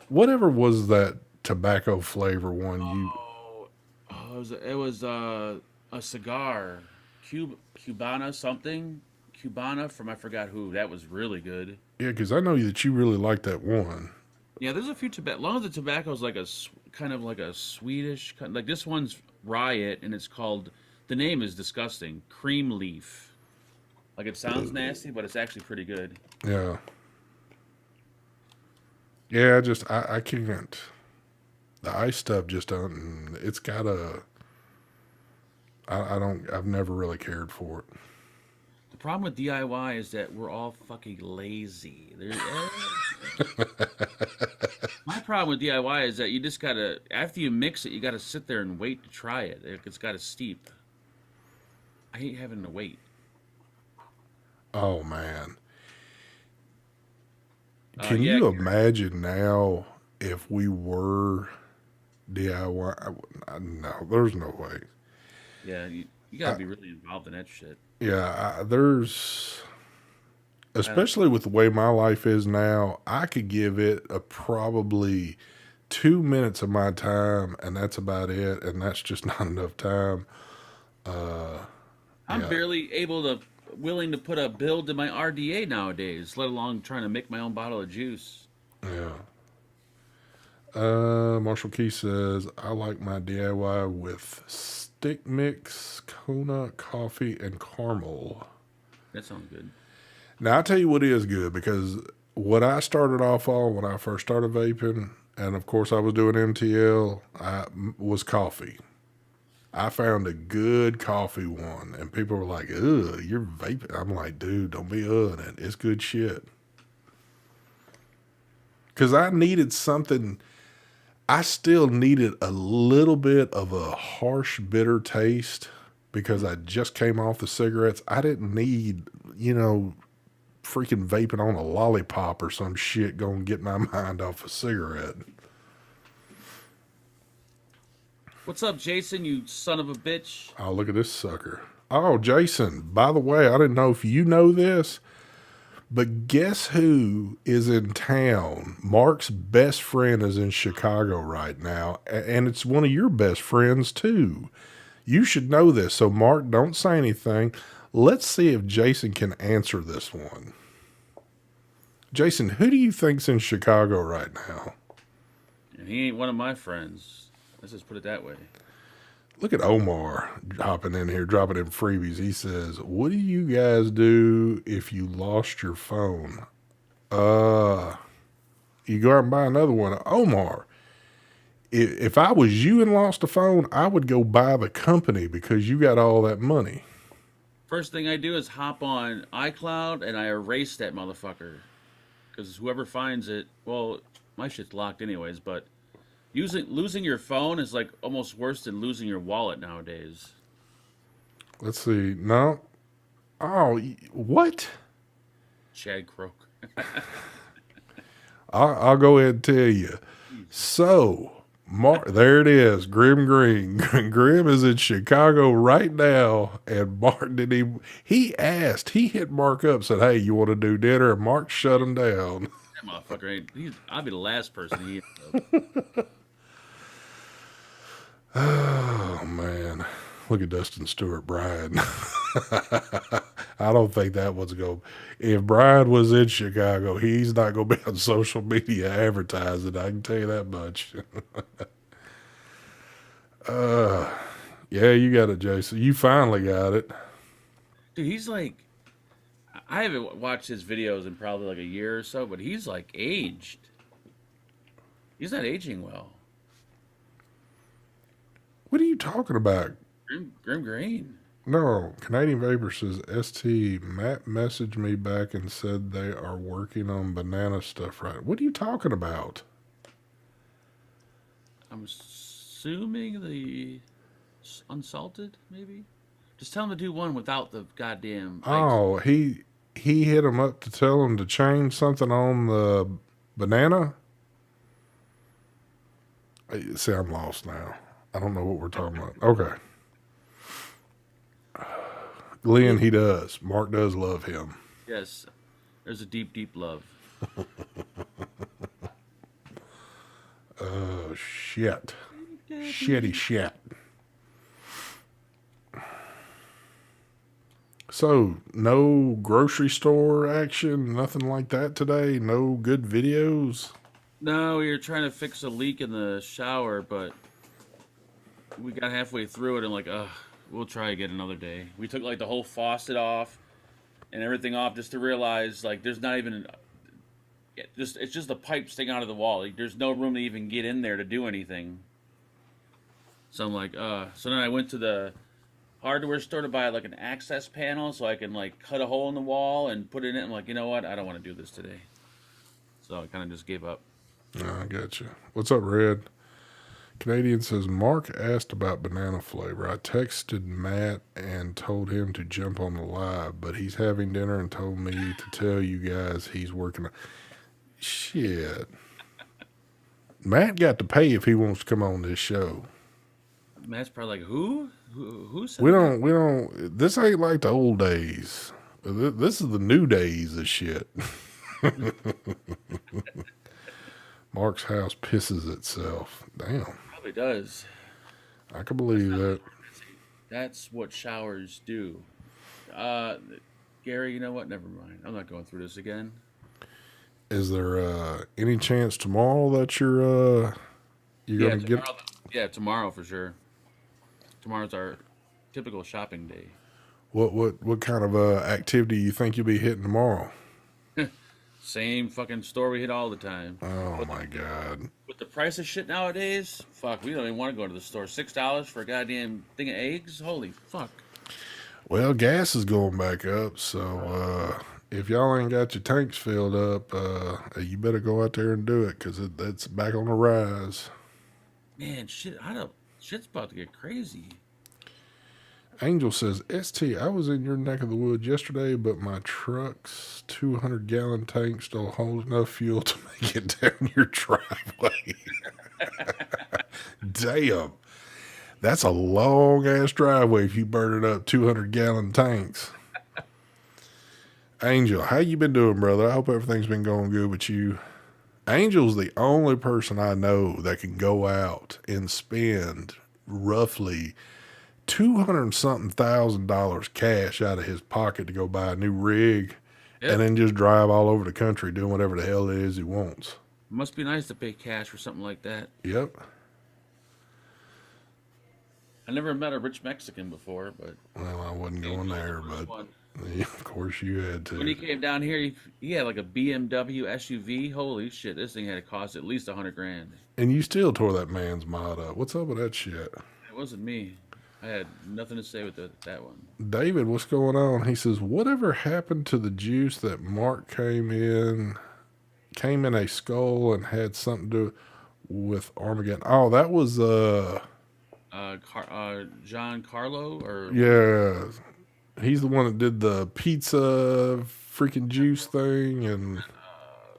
Whatever was that tobacco flavor one you. Oh, oh, it was a cigar, Cubana something, Cubana from I forgot who. That was really good. Yeah, because I know that you really like that one. Yeah, there's a few tobacco. Long as the tobacco is like kind of like a Swedish, like this one's Riot, and it's called. The name is disgusting. Cream leaf. Like it sounds nasty, but it's actually pretty good. Yeah. Yeah, I can't. The ice stuff just don't. It's got a. I don't. I've never really cared for it. The problem with DIY is that we're all fucking lazy. My problem with DIY is that you just gotta, after you mix it, you gotta sit there and wait to try it. It's gotta steep. I hate having to wait. Oh man, can Yeah, you imagine now if we were DIY? No, there's no way. yeah, you gotta be really involved in that shit. Yeah, there's I don't. especially with the way my life is now. I could give it a probably 2 minutes of my time, and that's about it. And that's just not enough time. Uh, I'm yeah, barely willing to put a build in my RDA nowadays, let alone trying to make my own bottle of juice. yeah. Marshall Key says, I like my DIY with stick mix, Kona, coffee, and caramel. That sounds good. Now, I'll tell you what is good because what I started off on when I first started vaping, and of course I was doing MTL, was coffee. I found a good coffee one, and people were like, ugh, you're vaping. I'm like, dude, don't be it. It's good shit. Because I needed something. I still needed a little bit of a harsh, bitter taste because I just came off the cigarettes. I didn't need, freaking vaping on a lollipop or some shit going to get my mind off a cigarette. What's up, Jason? You son of a bitch. Oh, look at this sucker. Oh, Jason, by the way, I didn't know if you know this, but guess who is in town? Mark's best friend is in Chicago right now, and it's one of your best friends, too. You should know this. So, Mark, don't say anything. Let's see if Jason can answer this one. Jason, who do you think's in Chicago right now? And he ain't one of my friends. Let's just put it that way. Look at Omar hopping in here, dropping in freebies. He says, what do you guys do if you lost your phone? Uh, you go out and buy another one. Omar, if I was you and lost a phone, I would go buy the company because you got all that money. First thing I do is hop on iCloud and I erase that motherfucker. Because whoever finds it, well, my shit's locked anyways, but losing your phone is like almost worse than losing your wallet nowadays. Let's see. No. Oh, what? Chad Croak. I'll go ahead and tell you. So, Mark, there it is. Grim Green. Grim is in Chicago right now, and Mark didn't he asked, he hit Mark up, said, hey, you want to do dinner? And Mark shut him down. That motherfucker ain't. I'll be the last person he hits up. Oh, man. Look at Dustin Stewart, Brian. I don't think that one's going. If Brian was in Chicago, he's not going to be on social media advertising. I can tell you that much. Yeah, you got it, Jason. You finally got it. Dude, he's like, I haven't watched his videos in probably like a year or so, but he's like aged. He's not aging well. What are you talking about? Grim Green. No, Canadian Vapor says ST. Matt messaged me back and said they are working on banana stuff right. What are you talking about? I'm assuming the unsalted, maybe? Just tell him to do one without the goddamn ice. Oh, he hit him up to tell him to change something on the banana. See, I'm lost now. I don't know what we're talking about. Okay. Glenn, he does. Mark does love him. Yes, there's a deep, deep love. Oh, shit. Shitty shit. So, no grocery store action, nothing like that today? No good videos? No, we were trying to fix a leak in the shower, but we got halfway through it and like, we'll try again another day. We took like the whole faucet off and everything off just to realize like there's not even it's just the pipe sticking out of the wall. Like there's no room to even get in there to do anything. So I'm like, so then I went to the hardware store to buy like an access panel so I can like cut a hole in the wall and put it in. I'm like, you know what? I don't want to do this today. So I kind of just gave up. Oh, I got you. What's up, Red? Canadian says, Mark asked about banana flavor. I texted Matt and told him to jump on the live, but he's having dinner and told me to tell you guys he's working on... Shit. Matt got to pay if he wants to come on this show. Matt's probably like, who? Who said We that? don't, this ain't like the old days. This is the new days of shit. Mark's house pisses itself. Damn. Probably does. I can believe that. That's what showers do. Gary, you know what? Never mind. I'm not going through this again. Is there any chance tomorrow that you're gonna get? Yeah, tomorrow for sure. Tomorrow's our typical shopping day. What kind of activity you think you'll be hitting tomorrow? Same fucking store we hit all the time. Oh my god! With the price of shit nowadays, fuck, we don't even want to go to the store. $6 for a goddamn thing of eggs? Holy fuck! Well, gas is going back up, so if y'all ain't got your tanks filled up, you better go out there and do it because that's back on the rise. Man, shit's about to get crazy. Angel says, ST, I was in your neck of the woods yesterday, but my truck's 200-gallon tank still holds enough fuel to make it down your driveway. Damn. That's a long-ass driveway if you burn it up 200-gallon tanks. Angel, how you been doing, brother? I hope everything's been going good with you. Angel's the only person I know that can go out and spend roughly $200,000 cash out of his pocket to go buy a new rig, and then just drive all over the country doing whatever the hell it is he wants. It must be nice to pay cash for something like that. Yep. I never met a rich Mexican before, but Well, I wasn't going there, but yeah, of course you had to. when he came down here, he had like a BMW SUV. Holy shit, this thing had to cost at least $100,000. And you still tore that man's mod up. What's up with that shit? It wasn't me. I had nothing to say with that one. David, what's going on? He says, whatever happened to the juice that Mark came in a skull and had something to do with Armageddon? Oh, that was John Carlo or yeah. He's the one that did the pizza freaking juice thing and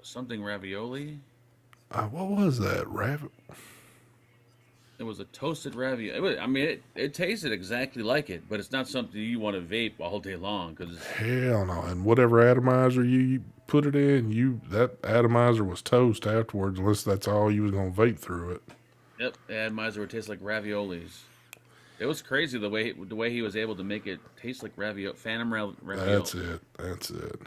something ravioli. What was that? It was a toasted ravioli. It tasted exactly like it, but it's not something you want to vape all day long. Hell no. And whatever atomizer you put it in, that atomizer was toast afterwards, unless that's all you was going to vape through it. Yep, the atomizer would taste like raviolis. It was crazy the way he was able to make it taste like ravioli. That's it. That's it.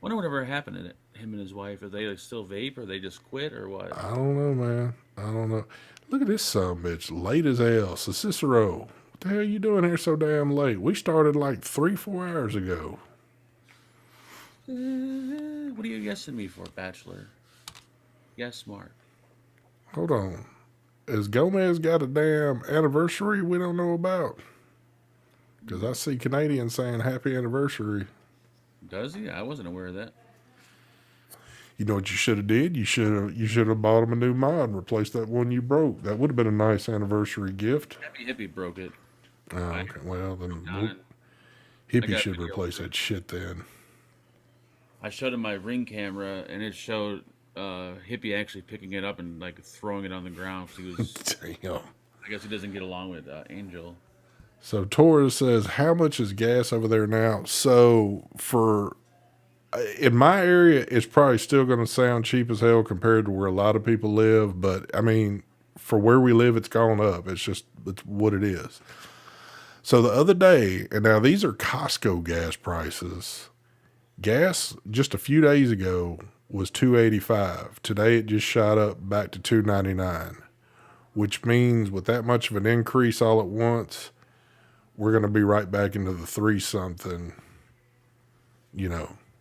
Wonder whatever happened to him and his wife. Are they like still vape, or they just quit, or what? I don't know, man. I don't know. Look at this son of a bitch, late as hell. So Cicero, what the hell you doing here so damn late? We started like 3-4 hours ago. What are you guessing me for, Bachelor? Yes, Mark. Hold on. Has Gomez got a damn anniversary we don't know about? Because I see Canadians saying happy anniversary. Does he? I wasn't aware of that. You know what you should have did? You should have bought him a new mod and replaced that one you broke. That would have been a nice anniversary gift. Happy Hippie broke it. Oh, okay. Well, then Down it. I Hippie got a should video replace of it. that shit then. I showed him my Ring camera, and it showed Hippie actually picking it up and like throwing it on the ground because he was. Damn. I guess he doesn't get along with Angel. So Torres says, how much is gas over there now? So in my area, it's probably still going to sound cheap as hell compared to where a lot of people live. But I mean, for where we live, it's gone up. It's what it is. So the other day, and now these are Costco gas prices. Gas just a few days ago was $2.85. Today it just shot up back to $2.99, which means with that much of an increase all at once, we're going to be right back into the three something,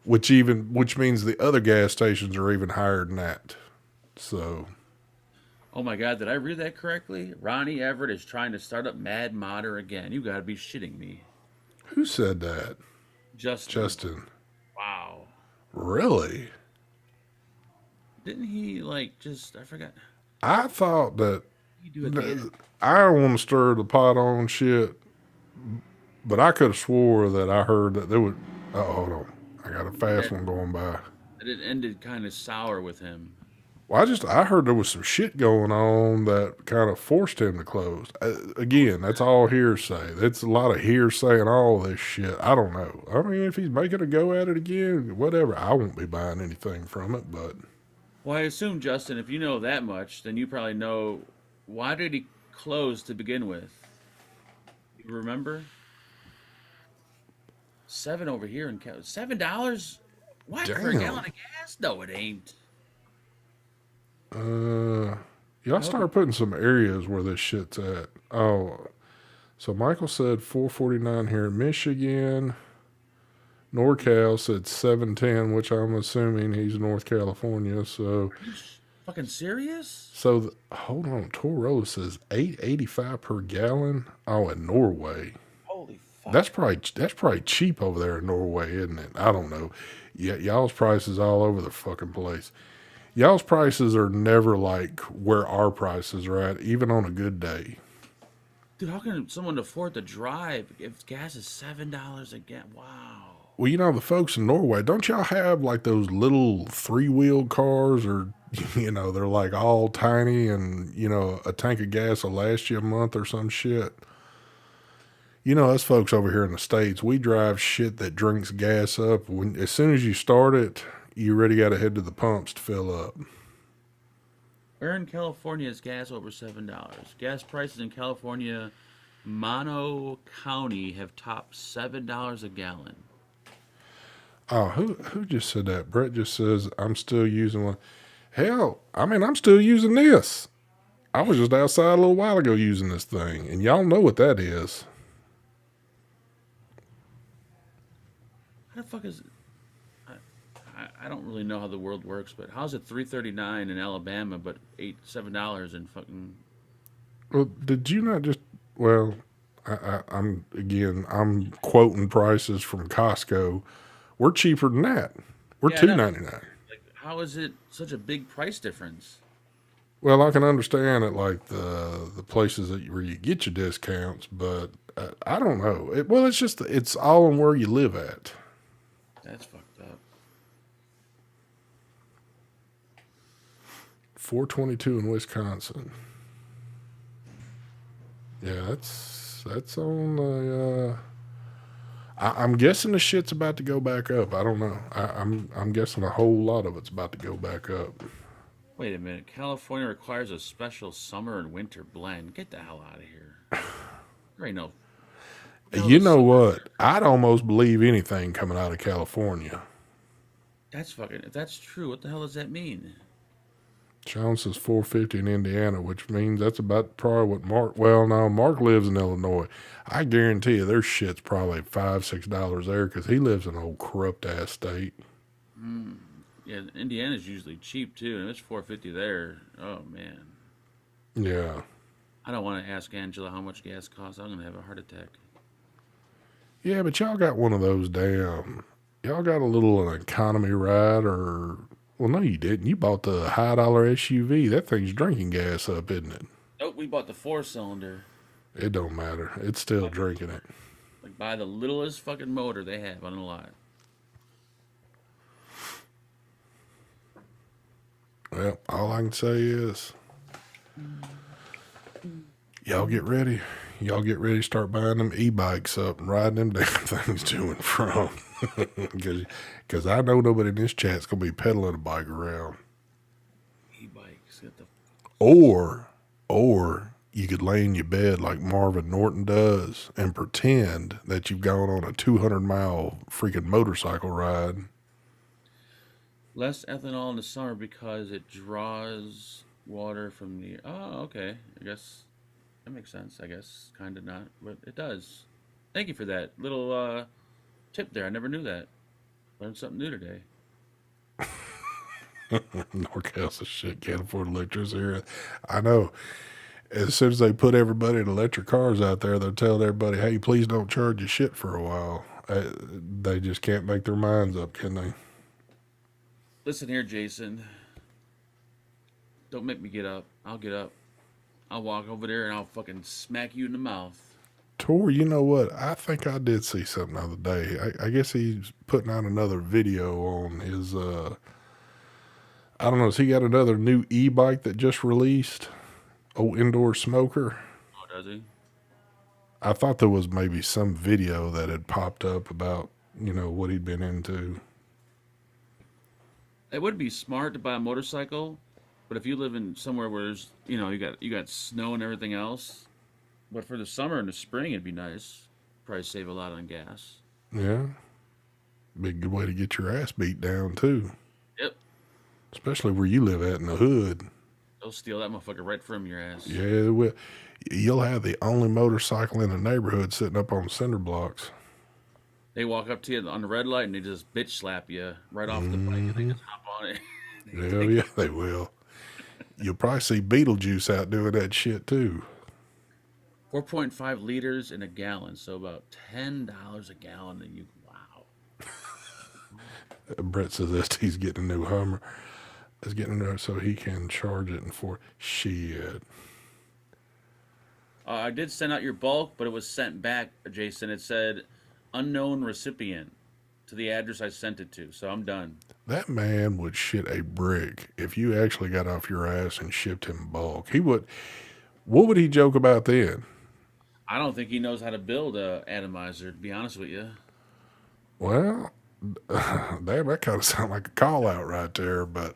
which means the other gas stations are even higher than that. So, Oh my God, did I read that correctly? Ronnie Everett is trying to start up Mad Modder again. You gotta be shitting me. who said that? Justin. Justin. Wow. Really? Didn't he like just I forgot. I thought that He do it again. I don't want to stir the pot on shit, but I could have swore that I heard that there was. Oh, hold on. I got a fast That, one going by. that it ended kind of sour with him. Well, I heard there was some shit going on that kind of forced him to close. Again, that's all hearsay. That's a lot of hearsay and all this shit. I don't know. I mean, if he's making a go at it again, whatever. I won't be buying anything from it, but Well, I assume, Justin, if you know that much, then you probably know why did he close to begin with? You remember? Seven over here in $7? What for a damn. gallon of gas? No, it ain't. Y'all I hope start putting some areas where this shit's at. Oh, so Michael said 449 here in Michigan. NorCal said 710, which I'm assuming he's North California. So, are you fucking serious? hold on. Torola says 8.85 per gallon. Oh, in Norway. Holy fuck! That's probably cheap over there in Norway, isn't it? I don't know. Yeah, y'all's prices all over the fucking place. Y'all's prices are never like where our prices are at, even on a good day. Dude, how can someone afford to drive if gas is $7 a gallon? Wow. Well, the folks in Norway, don't y'all have like those little 3-wheel cars or, they're like all tiny and, a tank of gas will last you a month or some shit? Us folks over here in the States, we drive shit that drinks gas up. As soon as you start it, you already got to head to the pumps to fill up. Where in California is gas over $7? Gas prices in California, Mono County, have topped $7 a gallon. Oh, who just said that? Brett just says, I'm still using one. Hell, I mean, I'm still using this. I was just outside a little while ago using this thing, and y'all know what that is. How the fuck is it? I don't really know how the world works, but how's it 3.39 in Alabama, but $7 in fucking? Well, did you not just? Well, I'm quoting prices from Costco. We're cheaper than that. We're Yeah, I know. $2.99. Like, how is it such a big price difference? Well, I can understand it, like the places where you get your discounts, but I don't know. It's all in where you live at. That's fucked up. 422 in Wisconsin. Yeah, that's on the. I'm guessing the shit's about to go back up. I don't know. I'm guessing a whole lot of it's about to go back up. Wait a minute. California requires a special summer and winter blend. Get the hell out of here. There ain't no. Hell You the know summer. what? I'd almost believe anything coming out of California. That's fucking. If that's true, what the hell does that mean? Sean says 450 in Indiana, which means that's about probably what Mark. Well, no, Mark lives in Illinois. I guarantee you, their shit's probably $5-6 there because he lives in an old corrupt ass state. Mm. Yeah, Indiana's usually cheap too, and if it's 450 there. Oh man, Yeah, I don't want to ask Angela how much gas costs. I'm gonna have a heart attack. yeah, but y'all got one of those damn. Y'all got a little an economy ride, or well, no, you didn't. You bought the high-dollar SUV. That thing's drinking gas up, isn't it? Nope, we bought the 4-cylinder. It don't matter. It's still drinking it. Like buy the littlest fucking motor they have on the lot. Well, all I can say is y'all get ready. Y'all get ready to start buying them e-bikes up and riding them damn things to and from. Because I know nobody in this chat's going to be pedaling a bike around. E-bikes. Get the. Or, or you could lay in your bed like Marvin Norton does and pretend that you've gone on a 200-mile freaking motorcycle ride. Less ethanol in the summer because it draws water from the. Oh, okay. I guess that makes sense. I guess kind of not, but it does. Thank you for that little tip there. I never knew that. Learned something new today. NorCal says shit, can't afford electricity. I know. As soon as they put everybody in electric cars out there, they're telling everybody, hey, please don't charge your shit for a while. They just can't make their minds up, can they? Listen here, Jason. Don't make me get up. I'll get up. I'll walk over there and I'll fucking smack you in the mouth. Tor, you know what? I think I did see something the other day. I guess he's putting out another video on his, I don't know, has he got another new e-bike that just released? Oh, indoor smoker? Oh, does he? I thought there was maybe some video that had popped up about, what he'd been into. It would be smart to buy a motorcycle, but if you live in somewhere where there's, you got snow and everything else, but for the summer and the spring, it'd be nice. Probably save a lot on gas. Yeah. Be a good way to get your ass beat down, too. Yep. Especially where you live at in the hood. They'll steal that motherfucker right from your ass. Yeah, you'll have the only motorcycle in the neighborhood sitting up on cinder blocks. They walk up to you on the red light and they just bitch slap you right off the bike and they just hop on it. Hell yeah, they will. You'll probably see Beetlejuice out doing that shit, too. 4.5 liters in a gallon, so about $10 a gallon. And you, wow. Brett says that he's getting a new Hummer. Is getting there so he can charge it and for shit. I did send out your bulk, but it was sent back, Jason. It said unknown recipient to the address I sent it to, so I'm done. That man would shit a brick if you actually got off your ass and shipped him bulk. He would. What would he joke about then? I don't think he knows how to build a atomizer, to be honest with you. Well, damn, that kind of sounds like a call out right there. But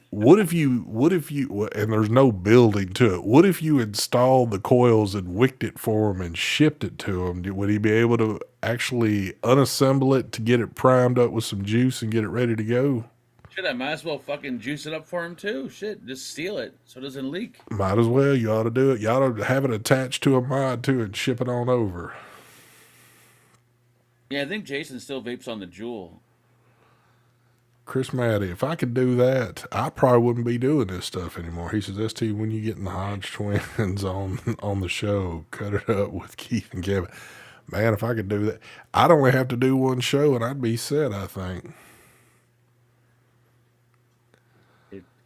what if you, and there's no building to it. What if you installed the coils and wicked it for him and shipped it to him? Would he be able to actually unassemble it to get it primed up with some juice and get it ready to go? Shit, I might as well fucking juice it up for him too. Shit, just seal it so it doesn't leak. Might as well. You ought to do it. You ought to have it attached to a mod too and ship it on over. Yeah, I think Jason still vapes on the Juul. Chris Maddy, if I could do that, I probably wouldn't be doing this stuff anymore. He says, ST, when you get in the Hodge twins on the show, cut it up with Keith and Kevin. Man, if I could do that, I'd only have to do one show and I'd be set, I think.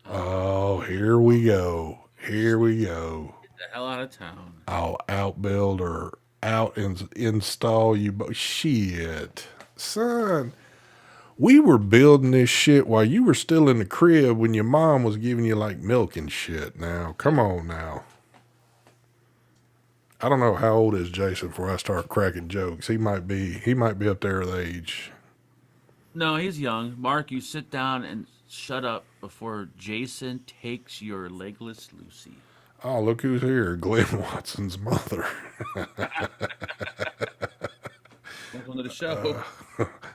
Oh, here we go. Here we go. Get the hell out of town. I'll outbuild or out and install you. Shit. Son. We were building this shit while you were still in the crib when your mom was giving you like milk and shit. Now, come on now. I don't know how old is Jason before I start cracking jokes. He might be up there with age. No, he's young. Mark, you sit down and shut up before Jason takes your legless Lucy. Oh, look who's here. Glenn Watson's mother. Welcome to the show.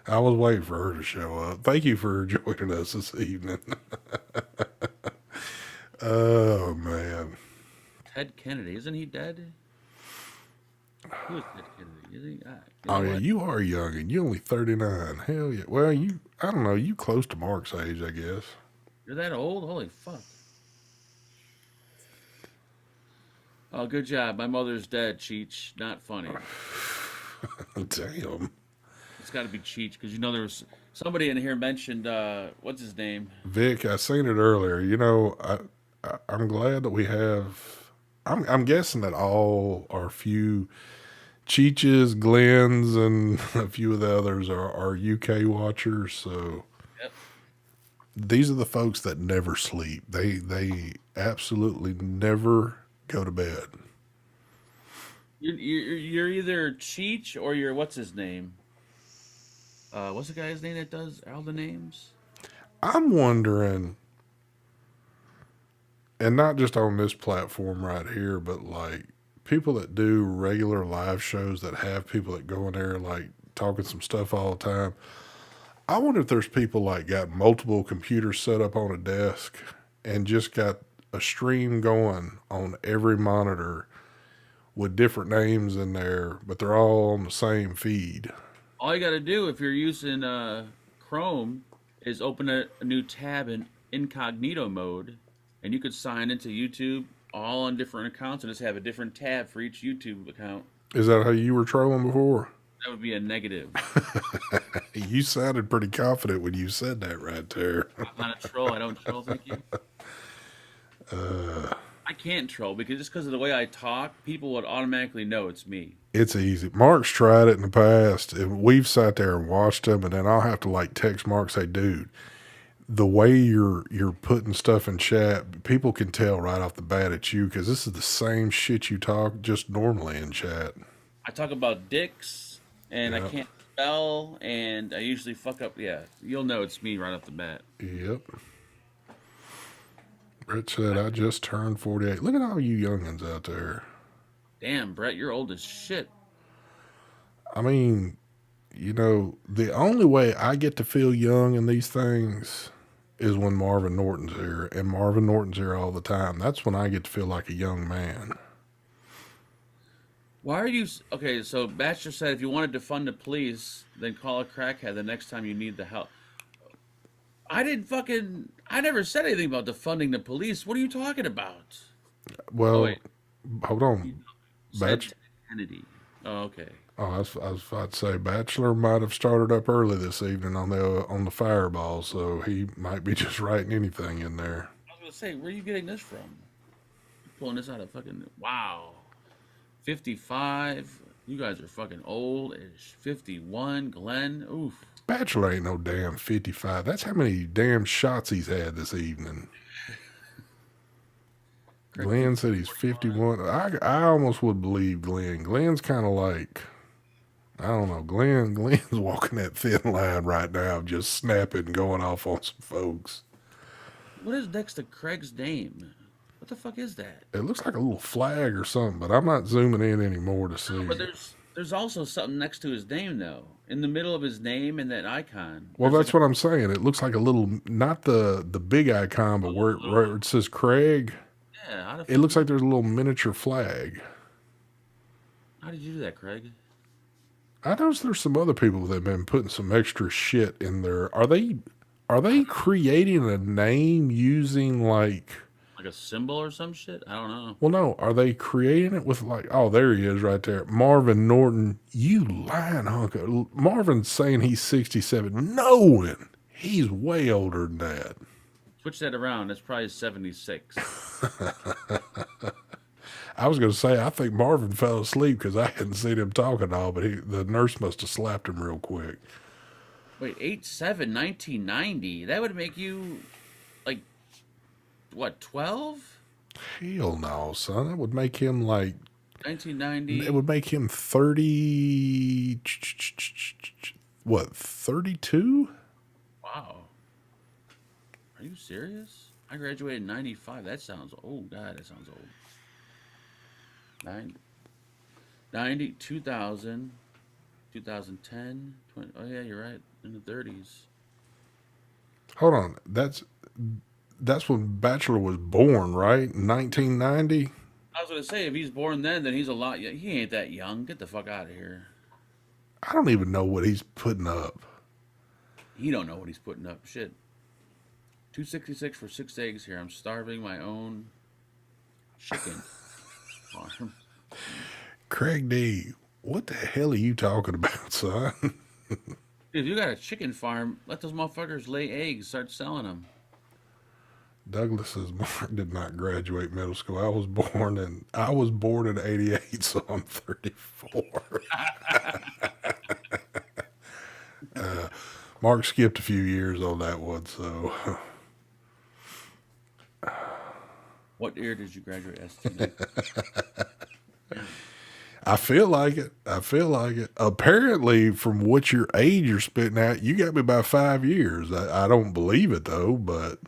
I was waiting for her to show up. Thank you for joining us this evening. Oh, man. Ted Kennedy, isn't he dead? Who is Ted Kennedy? Is he? You Oh, know yeah, what? you are young and you're only 39. Hell yeah. Well, I don't know, you close to Mark's age, I guess. You're that old? Holy fuck! Oh, good job. My mother's dead. Cheech, not funny. Damn. It's got to be Cheech because you know there was somebody in here mentioned what's his name? Vic, I seen it earlier. I'm glad that we have. I'm guessing that all our few Cheeches, Glens, and a few of the others are UK watchers. So Yep. these are the folks that never sleep. They absolutely never go to bed. You're either Cheech or you're what's his name? What's the guy's name that does all the names? I'm wondering, and not just on this platform right here, but like people that do regular live shows that have people that go in there like talking some stuff all the time. I wonder if there's people like got multiple computers set up on a desk and just got a stream going on every monitor with different names in there, but they're all on the same feed. All you got to do if you're using Chrome is open a new tab in incognito mode, and you could sign into YouTube all on different accounts and just have a different tab for each YouTube account. Is that how you were trolling before? That would be a negative. You sounded pretty confident when you said that right there. I'm not a troll. I don't troll. Thank you. I can't troll because just because of the way I talk, people would automatically know it's me. It's easy. Mark's tried it in the past, and we've sat there and watched him, and then I'll have to like text Mark, say, "Dude, the way you're putting stuff in chat, people can tell right off the bat it's you because this is the same shit you talk just normally in chat." I talk about dicks and I Yep. can't spell and I usually fuck up. Yeah, you'll know it's me right off the bat. Yep. Brett said, "I just turned 48." Look at all you youngins out there. Damn, Brett, you're old as shit. I mean, the only way I get to feel young in these things is when Marvin Norton's here, and Marvin Norton's here all the time. That's when I get to feel like a young man. Why are you okay? So Bachelor said if you wanted to defund the police, then call a crackhead the next time you need the help. I never said anything about defunding the police. What are you talking about? Oh Well, wait, hold you on. said Batch. Ted Kennedy. Oh, okay. Oh, I was about to say Bachelor might have started up early this evening on the fireball, so he might be just writing anything in there. I was gonna say, where are you getting this from? You pulling this out of fucking wow. 55. You guys are fucking old. Ish. 51. Glenn. Oof. Bachelor ain't no damn 55. That's how many damn shots he's had this evening. Craig Glenn said he's 41. 51. I almost would believe Glenn. Glenn's kind of like, I don't know. Glenn's walking that thin line right now, just snapping, going off on some folks. What is next to Craig's name? What the fuck is that? It looks like a little flag or something, but I'm not zooming in anymore to No, see. but there's also something next to his name though. In the middle of his name and that icon. Well, There's that's what I'm saying. It looks like a little, not the big icon, but where it says Craig, yeah. it looks like there's a little miniature flag. How did you do that, Craig? I noticed there's some other people that have been putting some extra shit in there. Are they creating a name using like? Like a symbol or some shit? I don't know. Well, no. Are they creating it with like? Oh, there he is, right there. Marvin Norton. You lying hunko. Marvin's saying he's 67, knowing he's way older than that. Switch that around. That's probably 76. I was going to say I think Marvin fell asleep because I hadn't seen him talk at all, but the nurse must have slapped him real quick. Wait, 87, 1990. That would make you like what, 12? Hell no, son. That would make him like. It 1990. would make him 30. What, 32? Wow. Are you serious? I graduated in 95. That sounds, oh God, that sounds old. 90, 90, 2000, 2010, 20. Oh, yeah, you're right. In the 30s. Hold on. That's when Bachelor was born, right? 1990. I was going to say, if he's born then he's a lot. He ain't that young. Get the fuck out of here. I don't even know what he's putting up. He don't know what he's putting up. Shit. 266 for 6 eggs here. I'm starving my own chicken farm. Craig D, what the hell are you talking about, son? If you got a chicken farm, let those motherfuckers lay eggs. Start selling them. Douglas says Mark did not graduate middle school. I was born in '88, so I'm 34. Mark skipped a few years on that one, so What year did you graduate, ST? I feel like it. I feel like it. Apparently, from what your age you're spitting out, you got me by 5 years. I don't believe it though, but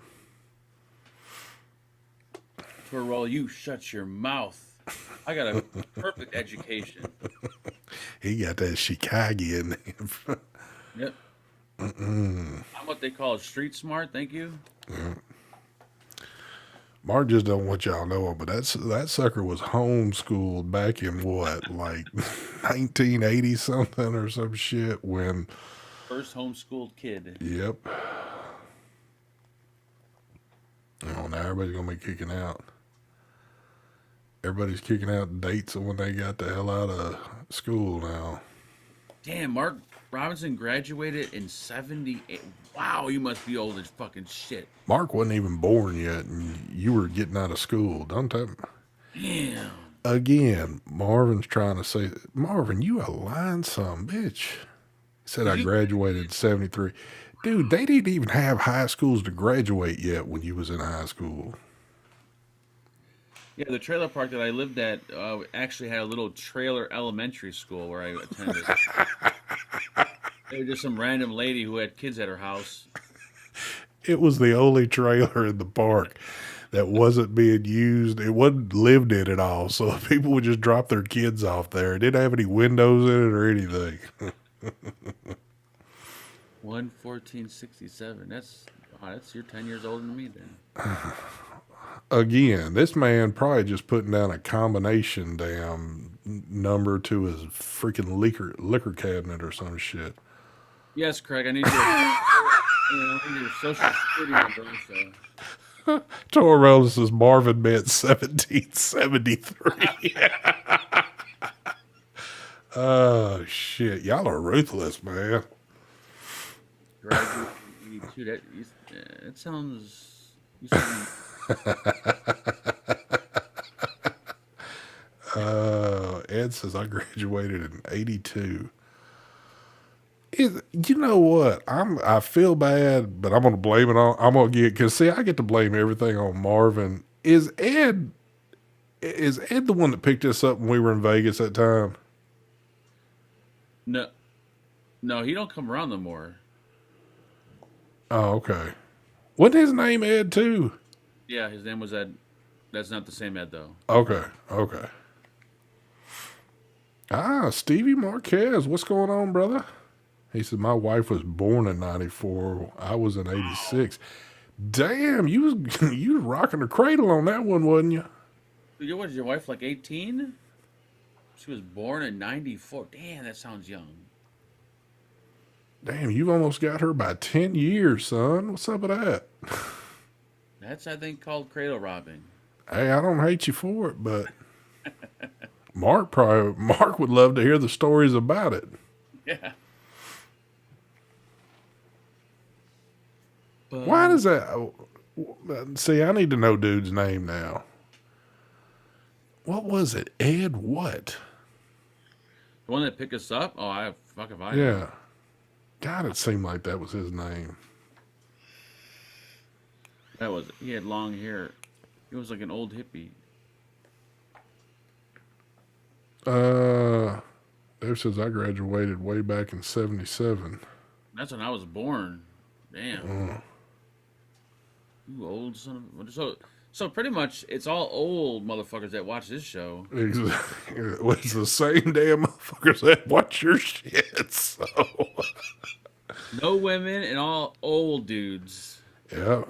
For roll, you shut your mouth. I got a perfect education. he got that Chicago in him. Yep. I'm what they call street smart. Thank you. Mark just don't want y'all know it, but that sucker was homeschooled back in what, like 1980 something or some shit. When, First homeschooled kid. yep. Oh, now everybody's gonna be kicking out. Everybody's kicking out dates of when they got the hell out of school now. Damn, Mark Robinson graduated in 78. Wow, you must be old as fucking shit. Mark wasn't even born yet, and you were getting out of school. Don't tell me. Damn. Again, Marvin's trying to say, Marvin, you a lying son bitch. He said I You, graduated in 73. Dude, they didn't even have high schools to graduate yet when you was in high school. yeah, the trailer park that I lived at actually had a little trailer elementary school where I attended. There was just some random lady who had kids at her house. It was the only trailer in the park that wasn't being used. It wasn't lived in at all. So people would just drop their kids off there. It didn't have any windows in it or anything. 11467. That's you're 10 years older than me then. Again, this man probably just putting down a combination damn number to his freaking liquor cabinet or some shit. Yes, Craig. I need your social security number also. Torrell says Marvin meant 1773. Oh shit, y'all are ruthless, man. Graduate in 82. That sounds. You sound Ed says I graduated in '82. You know what? I feel bad, but I'm gonna blame it on. I'm gonna get because see, I get to blame everything on Marvin. Is Ed the one that picked us up when we were in Vegas that time? no, no. He don't come around no more. Oh, okay. Wasn't his name Ed too? Yeah, his name was Ed. That's not the same Ed though. Okay, okay. Stevie Marquez, what's going on, brother? He said my wife was born in '94. I was in '86. Damn, you was rocking the cradle on that one, wasn't you? You was your wife like 18? She was born in 94. Damn, that sounds young. Damn, you've almost got her by 10 years, son. What's up with that? That's I think called cradle robbing. Hey, I don't hate you for it, but Mark would love to hear the stories about it. Yeah. Why But does that? See, I need to know dude's name now. What was it? Ed what? the one that picked us up? Oh, I fuck if I know. Yeah. God, it seemed like that was his name. That was he had long hair. He was like an old hippie. Dave says I graduated way back in '77. That's when I was born. Damn. You old son of So pretty much, it's all old motherfuckers that watch this show. It's the same damn motherfuckers that watch your shit. So, No women and all old dudes. yeah.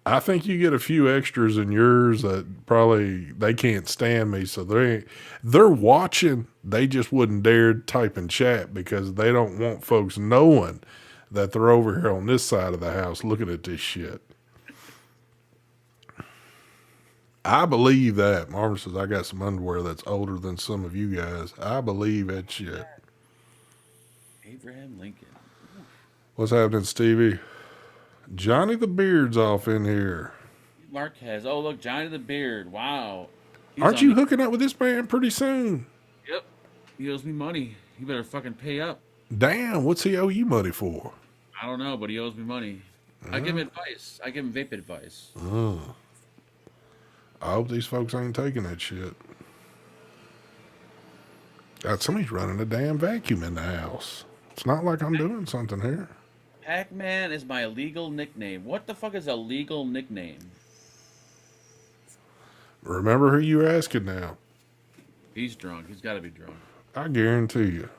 I think you get a few extras in yours that probably they can't stand me, so they're watching. They just wouldn't dare type in chat because they don't want folks knowing that they're over here on this side of the house looking at this shit. I believe that. Marvin says I got some underwear that's older than some of you guys. I believe that shit. Abraham Lincoln. What's happening, Stevie? Johnny the Beard's off in here. Marquez. Oh, look, Johnny the Beard. Wow. Aren't you hooking up with this man pretty soon? Yep. He owes me money. He better fucking pay up. Damn, what's he owe you money for? I don't know, but he owes me money. I give him advice. I give him vape advice. I hope these folks ain't taking that shit. God, somebody's running a damn vacuum in the house. It's not like I'm doing something here. Pac-Man is my legal nickname. What the fuck is a legal nickname? Remember who you're asking now. He's drunk. He's got to be drunk. I guarantee you.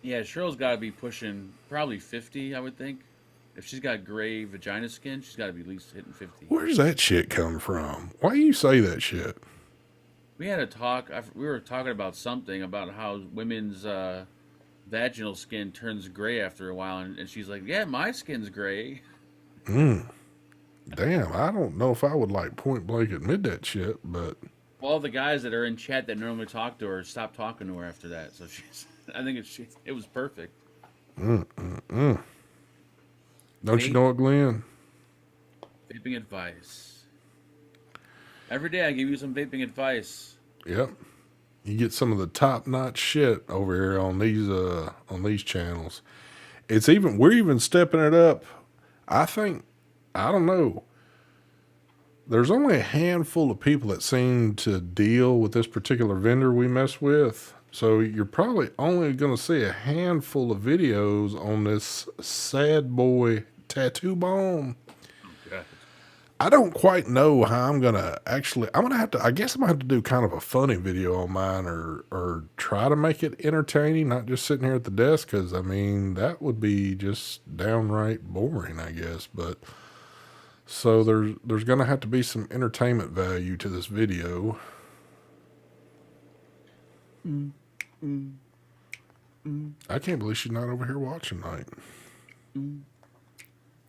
Yeah, Cheryl's got to be pushing probably 50, I would think. If she's got gray vagina skin, she's got to be at least hitting 50. Where's that shit come from? Why you say that shit? We had a talk. We were talking about something about how women's vaginal skin turns gray after a while, and she's like, "Yeah, my skin's gray." Damn, I don't know if I would like point blank admit that shit, but All the guys that are in chat that normally talk to her stopped talking to her after that. So I think it was perfect. don't you know it, Glenn? Vaping advice. Every day I give you some vaping advice. Yep. You get some of the top notch shit over here on these channels. We're even stepping it up. I think, I don't know. There's only a handful of people that seem to deal with this particular vendor we mess with. So you're probably only going to see a handful of videos on this sad boy tattoo bomb. Okay. I don't quite know how I'm going to I guess I'm going to have to do kind of a funny video on mine or try to make it entertaining, not just sitting here at the desk. Cause I mean, that would be just downright boring, I guess. But so there's going to have to be some entertainment value to this video. I can't believe she's not over here watching tonight.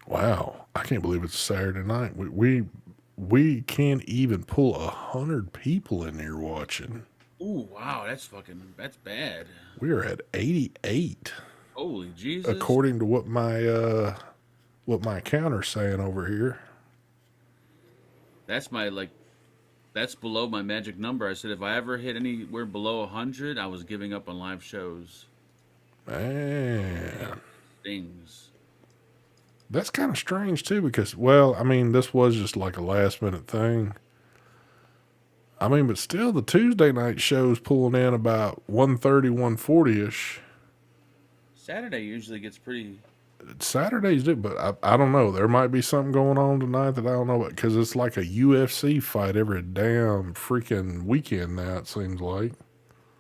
Wow, I can't believe it's Saturday night. We can't even pull 100 people in here watching. Ooh, wow, that's bad. We are at 88. Holy Jesus! According to what my counter's saying over here. That's that's below my magic number. I said if I ever hit anywhere below 100, I was giving up on live shows. Man, Things. that's kind of strange too, because, well, I mean, this was just like a last minute thing. I mean, but still, the Tuesday night show's pulling in about 130, 140-ish. Saturday usually gets pretty. Saturdays do, but I don't know. There might be something going on tonight that I don't know about, because it's like a UFC fight every damn freaking weekend now, it seems like.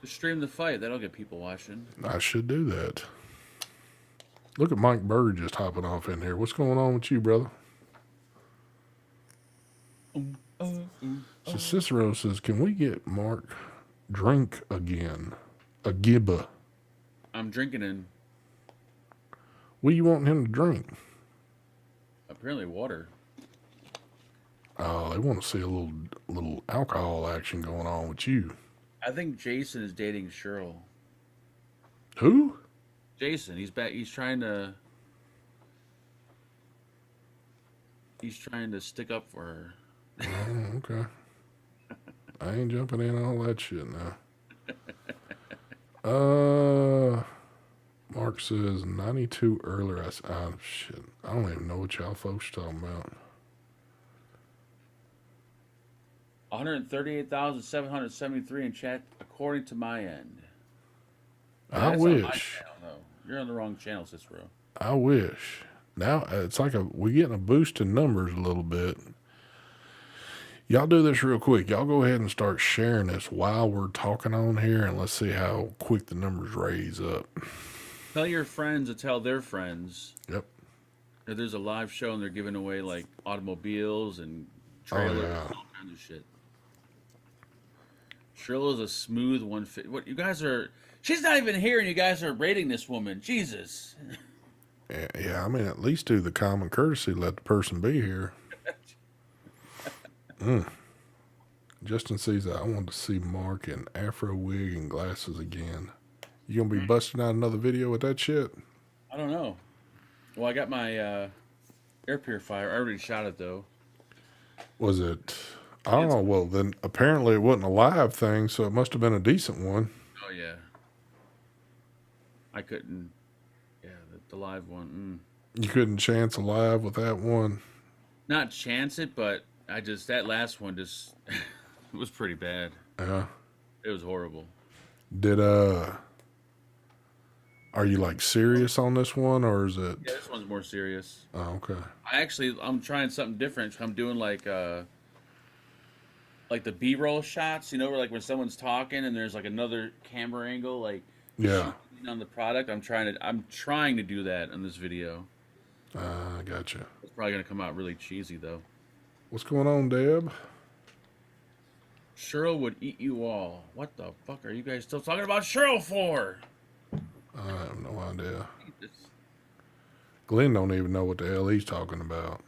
Just stream the fight. That'll get people watching. I should do that. Look at Mike Bird just hopping off in here. What's going on with you, brother? So Cicero says, can we get Mark drink again? A gibba. I'm drinking in What do you want him to drink? apparently water. Oh, they want to see a little alcohol action going on with you. I think Jason is dating Cheryl. Who? Jason, he's back. He's trying to stick up for her. Oh, okay. I ain't jumping in all that shit now. Mark says 92 earlier. Oh, shit. I don't even know what y'all folks are talking about. 138,773 in chat, according to my end. I That's on my wish. channel, though. You're on the wrong channel, Cicero. I wish. Now it's like we're getting a boost in numbers a little bit. Y'all do this real quick. Y'all go ahead and start sharing this while we're talking on here, and let's see how quick the numbers raise up. Tell your friends to tell their friends Yep. that there's a live show and they're giving away like automobiles and Oh trailers yeah. and all kinds of shit. Shrilla's a smooth 150. What you guys are? She's not even here, and you guys are rating this woman. Jesus. Yeah, I mean, at least do the common courtesy, let the person be here. Justin sees that. I want to see Mark in afro wig and glasses again. You gonna be busting out another video with that shit? I don't know. Well, I got my air purifier. I already shot it though. Was it? I don't know. Well, then apparently it wasn't a live thing, so it must have been a decent one. Oh yeah. I couldn't. Yeah, the live one. You couldn't chance a live with that one. Not chance it, but that last one just it was pretty bad. Yeah. It was horrible. Did are you like serious on this one, or is it? Yeah, this one's more serious. Oh, okay. I'm trying something different. I'm doing like the B-roll shots, where like when someone's talking and there's like another camera angle, like Yeah. on the product. I'm trying to do that in this video. I gotcha. It's probably gonna come out really cheesy though. What's going on, Deb? Cheryl would eat you all. What the fuck are you guys still talking about Cheryl for? I have no idea. Glenn don't even know what the hell he's talking about.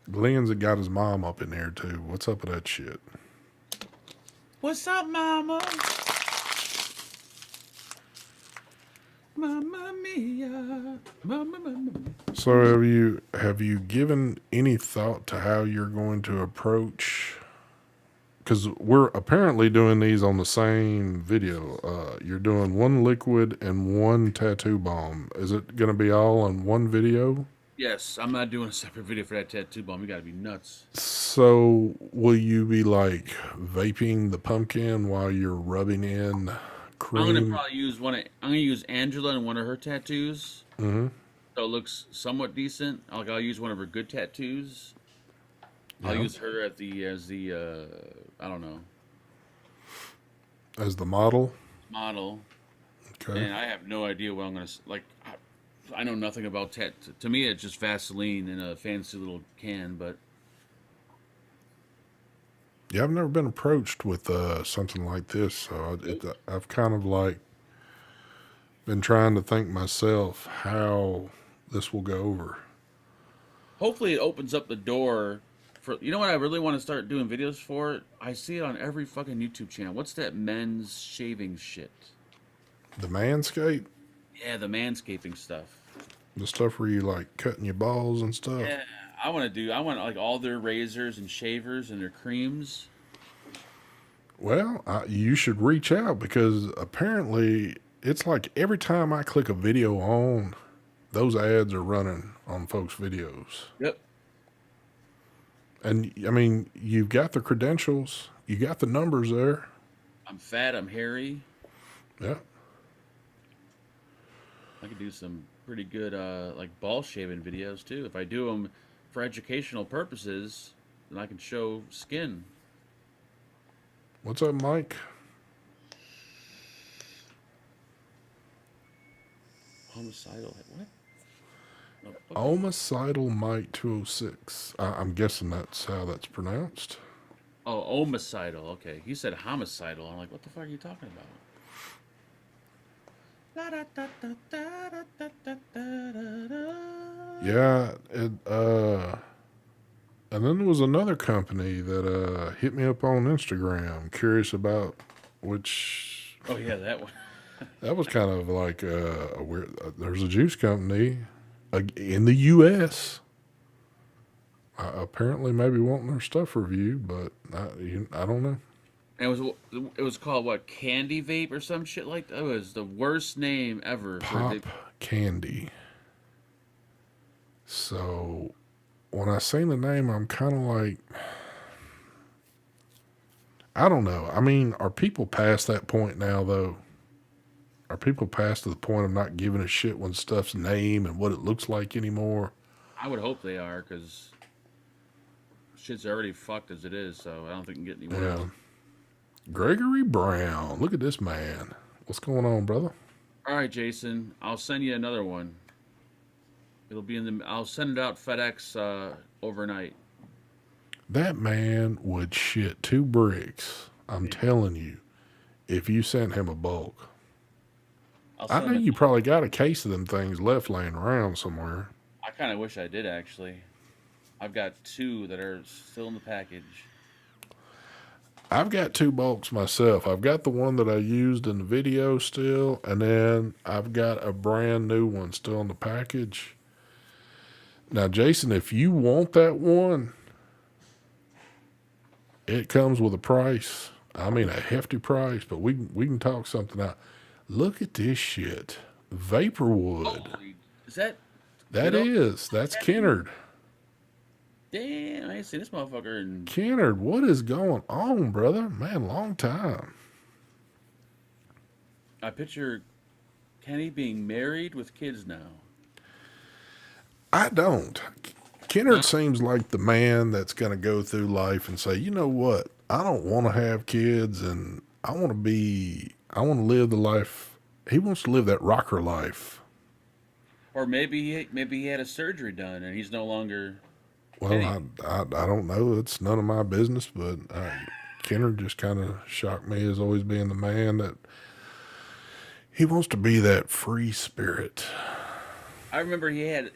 Glenn's got his mom up in there too. What's up with that shit? What's up, mama? Mamma mia. Mamma mia. So have you given any thought to how you're going to approach? Because we're apparently doing these on the same video. You're doing one liquid and one tattoo bomb. Is it going to be all on one video? Yes, I'm not doing a separate video for that tattoo bomb. You gotta be nuts. So will you be like vaping the pumpkin while you're rubbing in cream? I'm gonna probably use I'm gonna use Angela in one of her tattoos. Mm-hmm. So it looks somewhat decent. I'll use one of her good tattoos. I'll Yeah. use her as the I don't know, As the model? model. Okay. And I have no idea what I'm gonna like. I know nothing about To me, it's just Vaseline in a fancy little can. But Yeah, I've never been approached with something like this, so I've kind of like been trying to think myself how this will go over. hopefully, it opens up the door for. You know what I really want to start doing videos for? I see it on every fucking YouTube channel. What's that men's shaving shit? The Manscaped, Yeah, the manscaping stuff. the stuff where you like cutting your balls and stuff. Yeah, I want like all their razors and shavers and their creams. Well, you should reach out because apparently it's like every time I click a video on, those ads are running on folks' videos. Yep. And I mean, you've got the credentials, you got the numbers there. I'm fat. I'm hairy. Yeah. I could do some pretty good like ball shaving videos too. If I do them for educational purposes, then I can show skin. What's up, Mike? Homicidal. What? No, what? Homicidal Mike 206. I'm guessing that's how that's pronounced. Oh, homicidal. Okay. He said homicidal. I'm like, what the fuck are you talking about? Yeah, and then there was another company that hit me up on Instagram, curious about which. Oh yeah, that one. That was kind of like a weird. There's a juice company in the U.S. Apparently, maybe wanting their stuff reviewed, but I don't know. And it was called what, Candy Vape or some shit like that. It was the worst name ever. Pop Candy. So when I seen the name, I'm kind of like, I don't know. I mean, are people past that point now though? Are people past to the point of not giving a shit when stuff's name and what it looks like anymore? I would hope they are, because shit's already fucked as it is, so I don't think it can get any worse. Yeah. Gregory Brown. Look at this man. What's going on, brother? All right, Jason, I'll send you another one. It'll be in the. I'll send it out FedEx overnight. That man would shit 2 bricks. I'm Yeah. telling you, if you sent him a bulk. I'll I send know them. you probably got a case of them things left laying around somewhere. I kind of wish I did actually. I've got 2 that are still in the package. I've got 2 bulks myself. I've got the one that I used in the video still, and then I've got a brand new one still in the package. Now, Jason, if you want that one, it comes with a price. I mean, a hefty price, but we can talk something out. Look at this shit. Vaporwood. Holy, is that That kiddo? is. That's Kennard. Damn, I ain't seen this motherfucker in. Kennard, what is going on, brother? Man, long time. I picture Kenny being married with kids now. I don't. Kennard seems like the man that's going to go through life and say, you know what? I don't want to have kids and I want to live the life. He wants to live that rocker life. Or maybe he had a surgery done and he's no longer Well, Kenny. I don't know. It's none of my business, but Kennard just kind of shocked me as always being the man that he wants to be that free spirit. I remember he had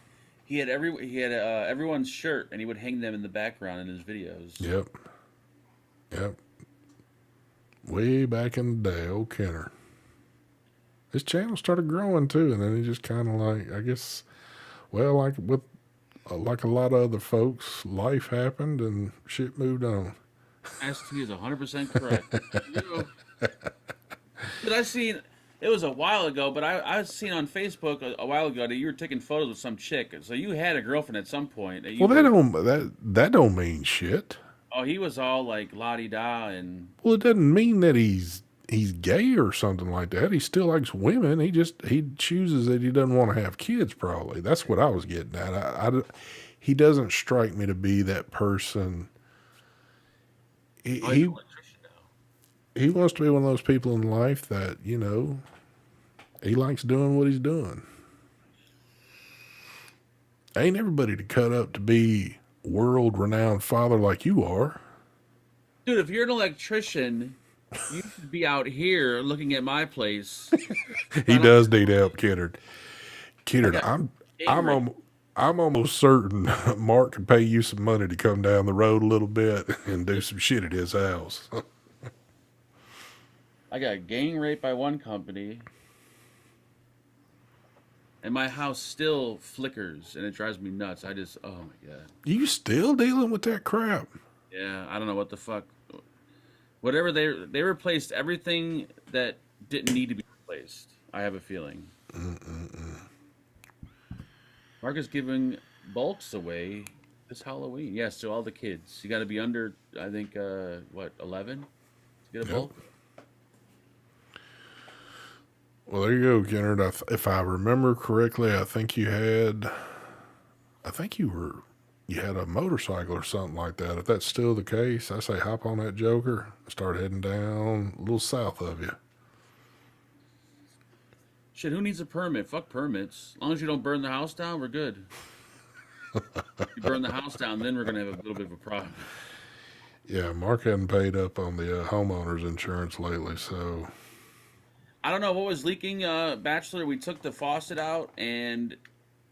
everyone's shirt and he would hang them in the background in his videos. Yep. Yep. Way back in the day, old Kennard. His channel started growing too, and then he just kind of like, I guess, well, like a lot of other folks, life happened and shit moved on. ST is 100% correct. You- Did I seen? It was a while ago, but I seen on Facebook a while ago that you were taking photos with some chick. So you had a girlfriend at some point. That you Well, were, that don't mean shit. oh, he was all like la di da and Well, it doesn't mean that he's gay or something like that. He still likes women. He chooses that he doesn't want to have kids. Probably that's what I was getting at. He doesn't strike me to be that person. He, oh, he's he an electrician now. he wants to be one of those people in life that he likes doing what he's doing. Ain't everybody to cut up to be world renowned father like you are. Dude, if you're an electrician, you should be out here looking at my place. He I don't. does need help, Kennard. I Kennard, got game I'm rate. I'm almost certain Mark can pay you some money to come down the road a little bit and do some shit at his house. I got gang raped by one company, and my house still flickers, and it drives me nuts. Oh my god. You still dealing with that crap? Yeah, I don't know what the fuck. Whatever they replaced everything that didn't need to be replaced. I have a feeling. Mark is giving bulks away this Halloween. Yes, to all the kids. You got to be under, I think, 11 to get a Yep. bulk. Well, there you go, Kennard. If I remember correctly, you had a motorcycle or something like that. If that's still the case, I say hop on that Joker and start heading down a little south of you. Shit, who needs a permit? Fuck permits. As long as you don't burn the house down, we're good. You burn the house down, then we're gonna have a little bit of a problem. Yeah, Mark hadn't paid up on the homeowner's insurance lately, so I don't know what was leaking, Bachelor. We took the faucet out and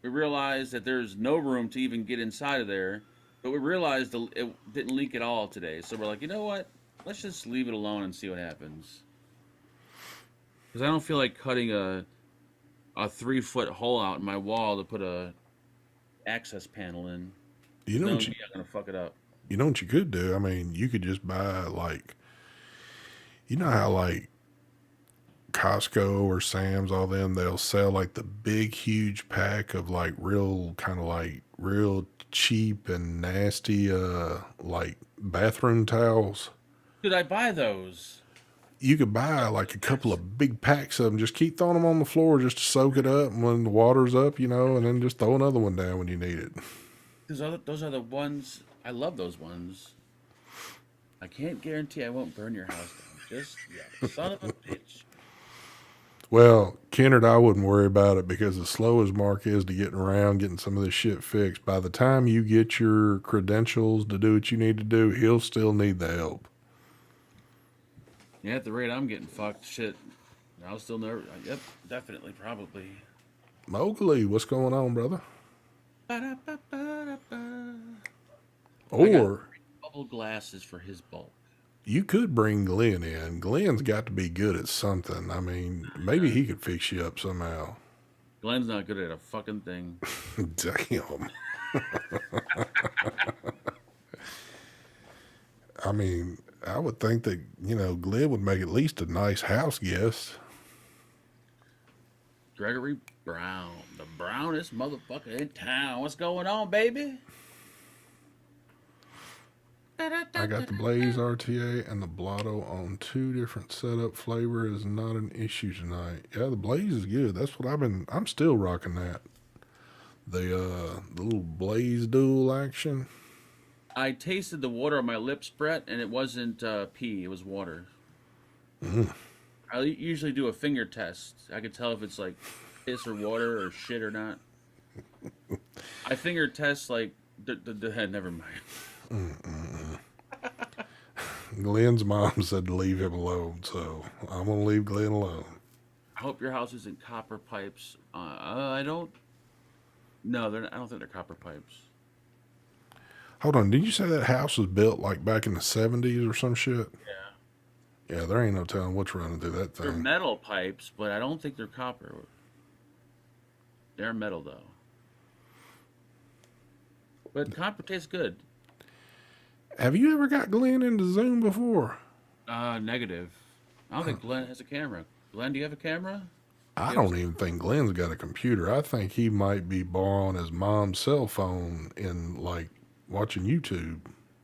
we realized that there's no room to even get inside of there. But we realized it didn't leak at all today. So we're like, you know what? Let's just leave it alone and see what happens. Because I don't feel like cutting a 3-foot hole out in my wall to put a access panel in. you know No, what I'm gonna fuck it up. you know what you could do. I mean, you could just buy like, you know how like Costco or Sam's, all them, they'll sell like the big, huge pack of like real kind of like real cheap and nasty, like bathroom towels. Dude, I buy those. you could buy like a couple of big packs of them. Just keep throwing them on the floor just to soak it up. And when the water's up, and then just throw another one down when you need it. Those are the ones I love. Those ones. I can't guarantee I won't burn your house down. Just yet, son of a bitch. Well, Kennard, I wouldn't worry about it because as slow as Mark is to getting around, getting some of this shit fixed, by the time you get your credentials to do what you need to do, he'll still need the help. Yeah, at the rate I'm getting fucked, shit. I'll still never. Yep, definitely, probably. Mowgli, what's going on, brother? Ba-da-ba-ba-da-ba. I got Or bubble glasses for his bulk. you could bring Glenn in. Glenn's got to be good at something. I mean, maybe he could fix you up somehow. Glenn's not good at a fucking thing. Damn. I mean, I would think that, Glenn would make at least a nice house guest. Gregory Brown, the brownest motherfucker in town. What's going on, baby? I got the Blaze RTA and the Blotto on 2 different setup. Flavor is not an issue tonight. Yeah, the Blaze is good. That's what I'm still rocking that. The little Blaze dual action. I tasted the water on my lips, Brett, and it wasn't pee. It was water. Mm. I usually do a finger test. I could tell if it's like piss or water or shit or not. I finger test like never mind. Glenn's mom said to leave him alone, so I'm gonna leave Glenn alone. I hope your house isn't copper pipes. I don't. No, I don't think they're copper pipes. Hold on, did you say that house was built like back in the 70s or some shit? Yeah. Yeah, there ain't no telling what's running through that thing. They're metal pipes, but I don't think they're copper. They're metal though. But copper tastes good. Have you ever got Glenn into Zoom before? Negative. I don't think Glenn has a camera. Glenn, do you have a camera? I don't even think Glenn's got a computer. I think he might be borrowing his mom's cell phone and like watching YouTube.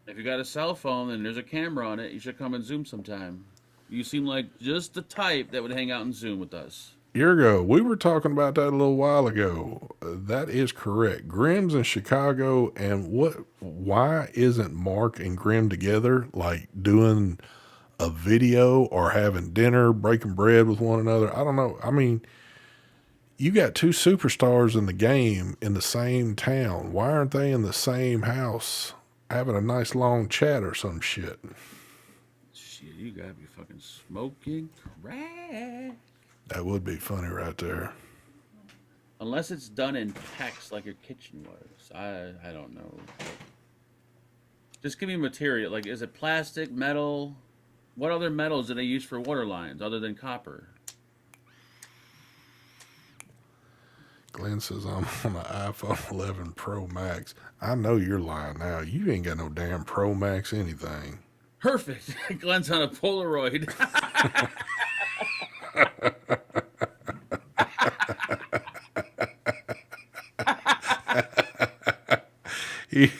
If you got a cell phone and there's a camera on it, you should come and Zoom sometime. You seem like just the type that would hang out and Zoom with us. Yergo, we were talking about that a little while ago. That is correct. Grimm's in Chicago, and why isn't Mark and Grimm together, like doing a video or having dinner, breaking bread with one another? I don't know. I mean, you got 2 superstars in the game in the same town. Why aren't they in the same house having a nice long chat or some shit? Shit, you gotta be fucking smoking crack. That would be funny right there. Unless it's done in packs like your kitchen was. I don't know. Just give me material. Like, is it plastic, metal? What other metals do they use for water lines other than copper? Glenn says, I'm on an iPhone 11 Pro Max. I know you're lying now. You ain't got no damn Pro Max anything. Perfect. Glenn's on a Polaroid.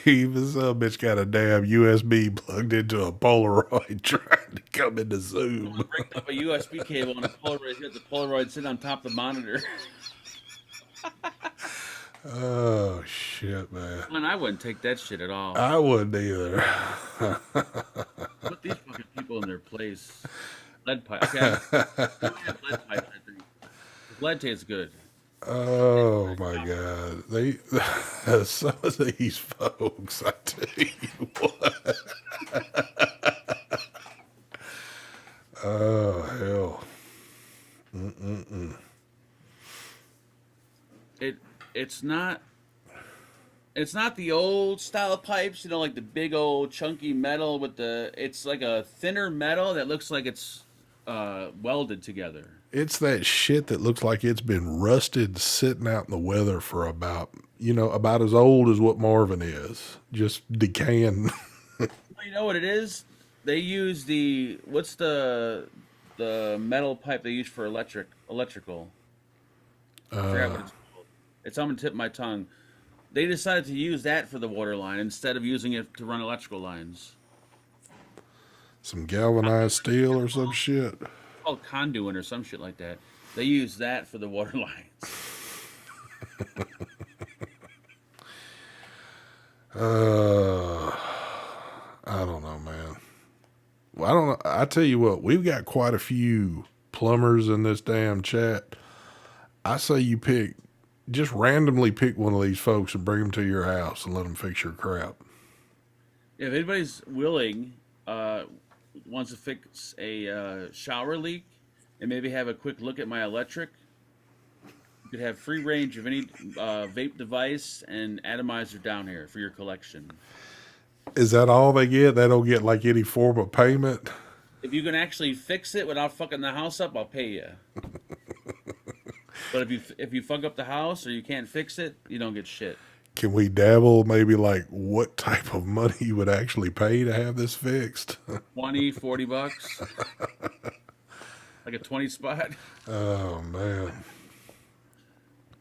Even some bitch got a damn USB plugged into a Polaroid trying to come into Zoom. Bring up a USB cable and a Polaroid. Here's the Polaroid sitting on top of the monitor. Oh, shit, man. And I wouldn't take that shit at all. I wouldn't either. Put these fucking people in their place. Lead pipe. Okay. Lead pipe, I think. Lead tastes good. Oh, my God. Some of these folks, I tell you what. Oh, hell. It's not the old style pipes, like the big old chunky metal with it's like a thinner metal that looks like it's welded together. It's that shit that looks like it's been rusted sitting out in the weather for about as old as what Marvin is, just decaying. You know what it is? They use what's the metal pipe they use for electrical? I forgot what it's called. It's on the tip of my tongue. They decided to use that for the water line instead of using it to run electrical lines. Some galvanized steel or some shit. called conduit or some shit like that. They use that for the water lines. Uh, I don't know, man. Well, I don't know. I tell you what, we've got quite a few plumbers in this damn chat. I say you just randomly pick one of these folks and bring them to your house and let them fix your crap. If anybody's willing, wants to fix a shower leak and maybe have a quick look at my electric, you could have free range of any vape device and atomizer down here for your collection. Is that all they get? They don't get like any form of payment? If you can actually fix it without fucking the house up, I'll pay you. But if you fuck up the house or you can't fix it, you don't get shit. Can we dabble maybe like what type of money you would actually pay to have this fixed? 20, $40, like a 20 spot. Oh man.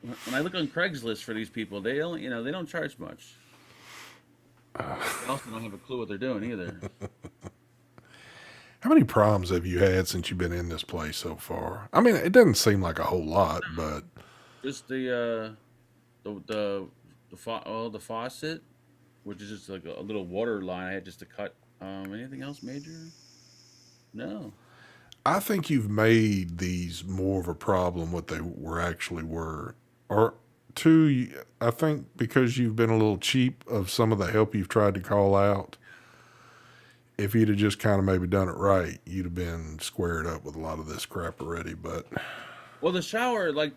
When I look on Craigslist for these people, they don't, they don't charge much. They also don't have a clue what they're doing either. How many problems have you had since you've been in this place so far? I mean, it doesn't seem like a whole lot, but Just the faucet, which is just like a little water line I had just to cut. Anything else major? No. I think you've made these more of a problem what they were. Or two, I think because you've been a little cheap of some of the help you've tried to call out. If you'd have just kind of maybe done it right, you'd have been squared up with a lot of this crap already. But Well, the shower, like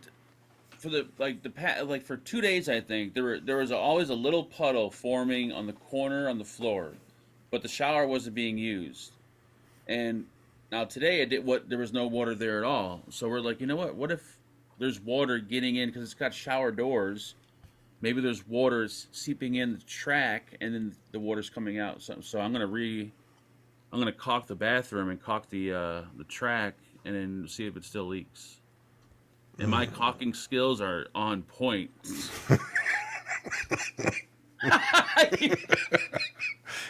for like for 2 days, I think there was always a little puddle forming on the corner on the floor, but the shower wasn't being used. And now today, there was no water there at all. So we're like, you know what? What if there's water getting in because it's got shower doors? Maybe there's water seeping in the track, and then the water's coming out. So I'm gonna caulk the bathroom and caulk the track, and then see if it still leaks. And my caulking skills are on point.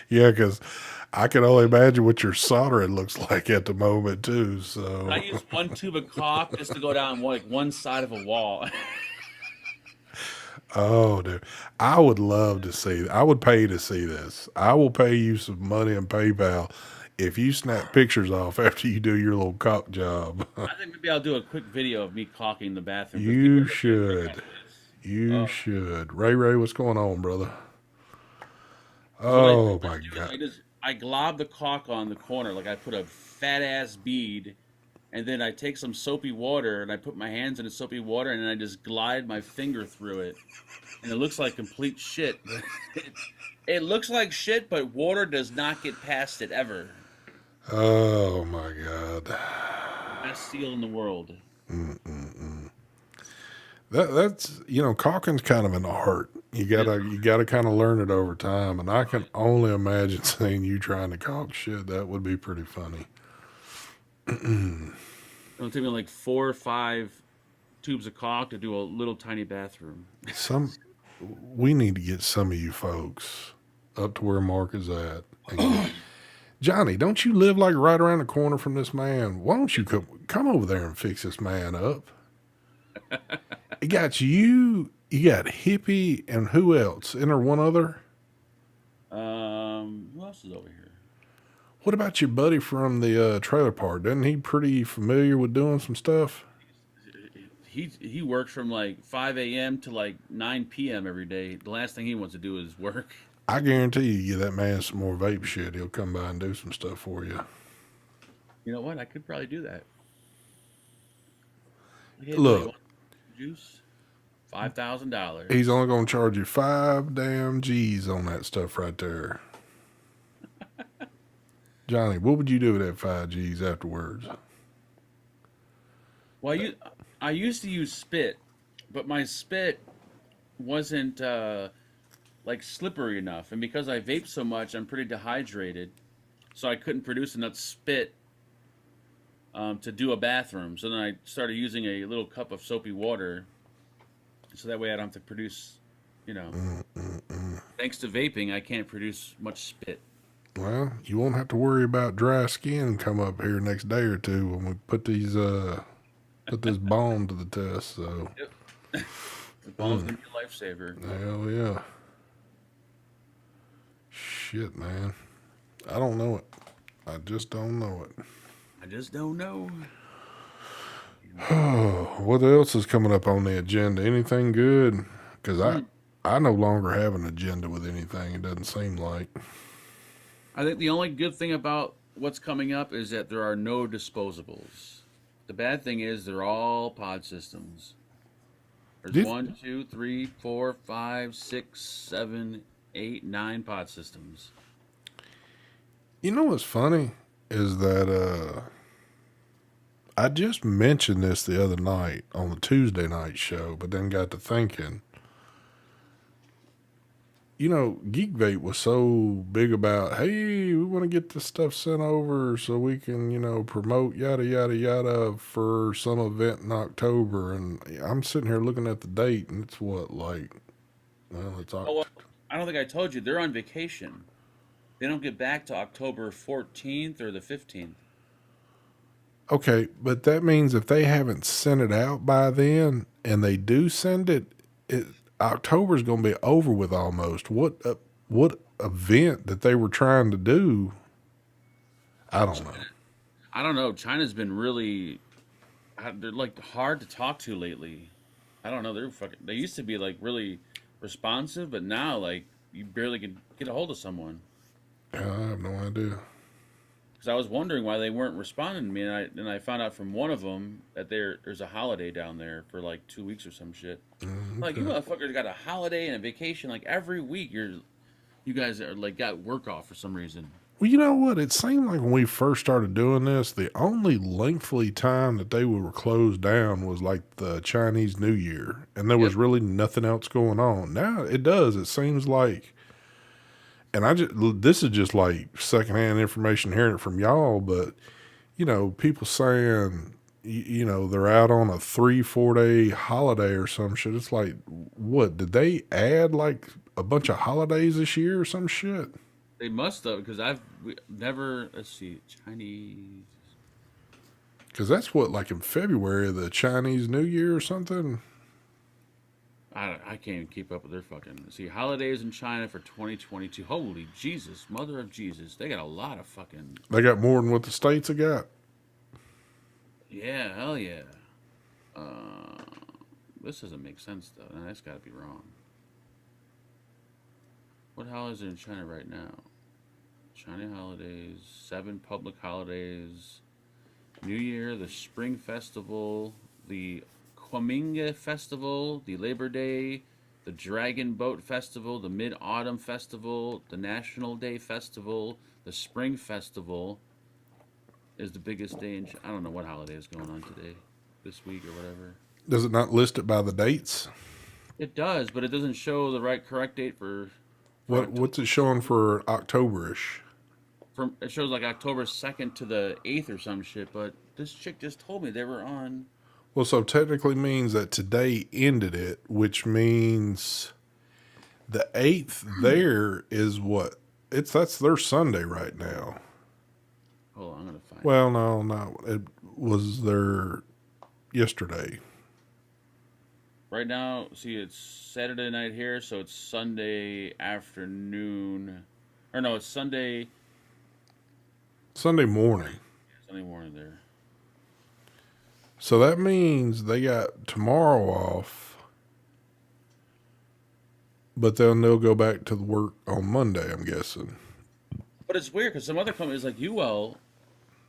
yeah, because I can only imagine what your soldering looks like at the moment too. So I use one tube of caulk just to go down one side of a wall. oh, dude, I would love to see. I would pay to see this. I will pay you some money in PayPal if you snap pictures off after you do your little caulk job. I think maybe I'll do a quick video of me caulking the bathroom. You should. You should. Ray, what's going on, brother? Oh my God. I glob the caulk on the corner like I put a fat ass bead, and then I take some soapy water and I put my hands in the soapy water and then I just glide my finger through it, and it looks like complete shit. It looks like shit, but water does not get past it ever. Oh my God. Best seal in the world. That's caulking's kind of an art. You gotta kind of learn it over time, and I can only imagine seeing you trying to caulk shit. That would be pretty funny. It'll take me like 4 or 5 tubes of caulk to do a little tiny bathroom. We need to get some of you folks up to where Mark is at. And Johnny, don't you live like right around the corner from this man? Why don't you come over there and fix this man up? It got you got Hippie, and who else? And there one other? Who else is over here? What about your buddy from the trailer park? Isn't he pretty familiar with doing some stuff? He works from like 5 a.m. to like 9 p.m. every day. The last thing he wants to do is work. I guarantee you give that man some more vape shit, he'll come by and do some stuff for you. You know what? I could probably do that. Look. Juice. $5,000. He's only going to charge you 5 damn G's on that stuff right there. Johnny, what would you do with that 5 G's afterwards? Well, I used to use spit, but my spit wasn't like slippery enough, and because I vape so much, I'm pretty dehydrated, so I couldn't produce enough spit to do a bathroom. So then I started using a little cup of soapy water, so that way I don't have to produce, Thanks to vaping, I can't produce much spit. Well, you won't have to worry about dry skin come up here next day or two when we put put this balm to the test. So, Yep. The bomb's gonna be a lifesaver. hell yeah. Shit, man. I don't know it. I just don't know it. I just don't know. Oh, what else is coming up on the agenda? Anything good? Because Mm. I no longer have an agenda with anything. It doesn't seem like. I think the only good thing about what's coming up is that there are no disposables. The bad thing is they're all pod systems. There's Did, 9 pod systems. you know what's funny is that I just mentioned this the other night on the Tuesday night show, but then got to thinking. You know, Geek Vape was so big about, hey, we want to get this stuff sent over so we can, promote yada, yada, yada for some event in October. And I'm sitting here looking at the date, and it's what, like, well, it's Oh, well, October. I don't think I told you they're on vacation. They don't get back to October 14th or the 15th. Okay, but that means if they haven't sent it out by then and they do send it, October's going to be over with almost. What event that they were trying to do, I don't know. I don't know. China's been really, they're like hard to talk to lately. I don't know. They're fucking. They used to be like really responsive, but now like you barely can get a hold of someone. I have no idea. Because I was wondering why they weren't responding to me, and I found out from one of them that there's a holiday down there for like 2 weeks or some shit. Like you Okay. motherfuckers got a holiday and a vacation like every week. You guys are like got work off for some reason. Well, you know what? It seemed like when we first started doing this, the only lengthy time that they were closed down was like the Chinese New Year, and there was Yep. really nothing else going on. Now it does. It seems like, and this is just like secondhand information hearing it from y'all, but people saying, they're out on a 3-4 day holiday or some shit. It's like, what did they add like a bunch of holidays this year or some shit? They must have because never. Let's see, Chinese. Because that's what, like in February, the Chinese New Year or something. I can't even keep up with their fucking. See, holidays in China for 2022. Holy Jesus, Mother of Jesus, they got a lot of fucking. They got more than what the States have got. Yeah, hell yeah. Uh, this doesn't make sense though. Now, that's got to be wrong. What holidays are in China right now? China holidays, 7 public holidays, New Year, the Spring Festival, the Kuomingga Festival, the Labor Day, the Dragon Boat Festival, the Mid Autumn Festival, the National Day Festival, the Spring Festival is the biggest day in. I don't know what holiday is going on today, this week or whatever. Does it not list it by the dates? It does, but it doesn't show the correct date for What's it showing for Octoberish? From it shows like October 2nd to the 8th or some shit. But this chick just told me they were on. Well, so technically means that today ended it, which means the 8th there is what? That's their Sunday right now. Hold on, I'm gonna find it. Well, no. It was their yesterday. Right now, see, it's Saturday night here, so it's Sunday afternoon. Or no, it's Sunday morning. Sunday morning there. So that means they got tomorrow off, but then they'll go back to the work on Monday, I'm guessing. But it's weird because some other companies like UL,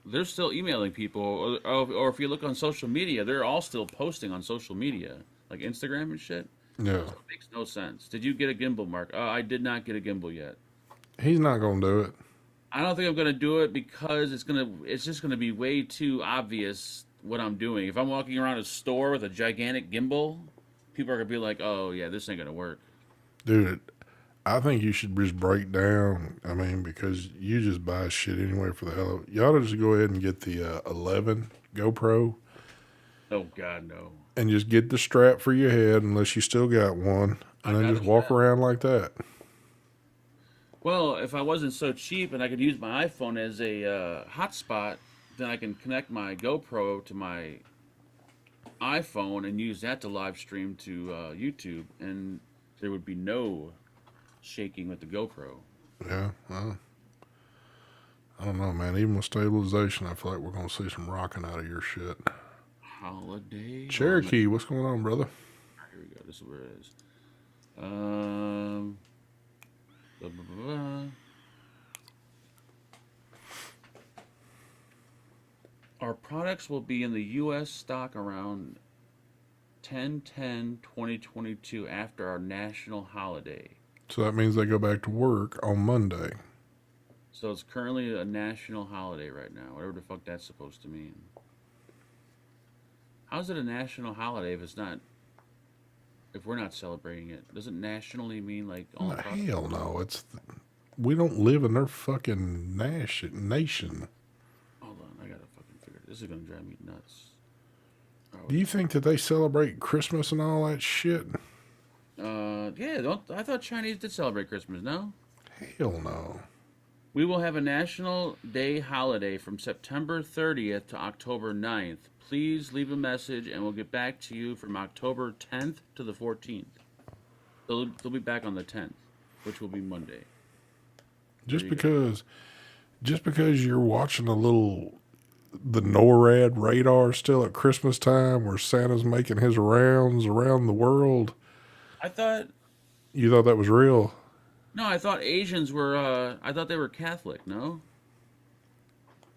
they're still emailing people, or if you look on social media, they're all still posting on social media, like Instagram and shit. Yeah. So it makes no sense. Did you get a gimbal, Mark? I did not get a gimbal yet. He's not going to do it. I don't think I'm gonna do it because it's just gonna be way too obvious what I'm doing. If I'm walking around a store with a gigantic gimbal, people are gonna be like, "Oh yeah, this ain't gonna work." Dude, I think you should just break down. I mean, because you just buy shit anyway for the hell of it. You ought to just go ahead and get the 11 GoPro Oh God, no. and just get the strap for your head, unless you still got one, I and then got just a walk strap. around like that. Well, if I wasn't so cheap and I could use my iPhone as a hotspot, then I can connect my GoPro to my iPhone and use that to live stream to YouTube, and there would be no shaking with the GoPro. Yeah, well, I don't know, man. Even with stabilization, I feel like we're going to see some rocking out of your shit. Holiday. Hold on, Cherokee, what's going on, brother? here we go. This is where it is. Um, blah, blah, blah, blah. Our products will be in the U.S. stock around 10/10/2022 after our national holiday. So that means they go back to work on Monday. So it's currently a national holiday right now, whatever the fuck that's supposed to mean. How's it a national holiday if we're not celebrating it? Does it nationally mean like all across? Hell no. We don't live in their fucking nation. Hold on, I gotta fucking figure it. This is gonna drive me nuts. Do you think that they celebrate Christmas and all that shit? Yeah, I thought Chinese did celebrate Christmas, no? Hell no. We will have a National Day holiday from September 30th to October 9th. Please leave a message and we'll get back to you from October 10th to the 14th. They'll be back on the 10th, which will be Monday. Just because you're watching the NORAD radar still at Christmas time where Santa's making his rounds around the world. I thought You thought that was real? No, I thought Asians were I thought they were Catholic, no?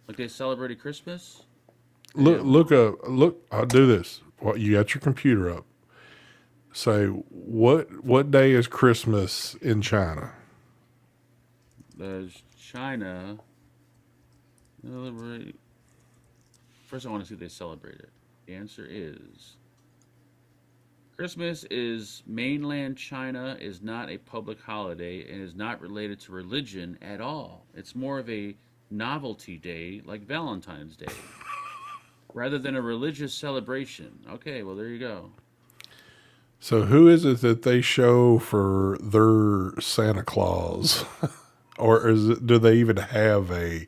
Like they celebrated Christmas? Look, I'll do this. What, you got your computer up. Say, what day is Christmas in China? Does China celebrate? First, I want to see if they celebrate it. The answer is Christmas is mainland China is not a public holiday and is not related to religion at all. It's more of a novelty day like Valentine's Day rather than a religious celebration. Okay, well, there you go. So who is it that they show for their Santa Claus? Or do they even have a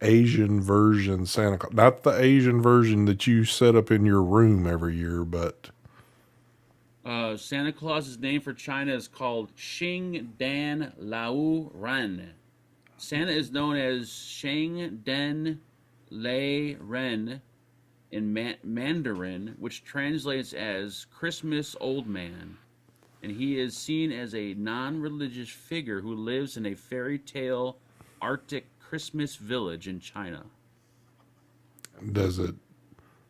Asian version Santa Claus? Not the Asian version that you set up in your room every year, but Santa Claus's name for China is called Xing Dan Lao Ren. Santa is known as Sheng Den Lei Ren in Mandarin, which translates as Christmas Old Man. And he is seen as a non-religious figure who lives in a fairy tale Arctic Christmas village in China. does it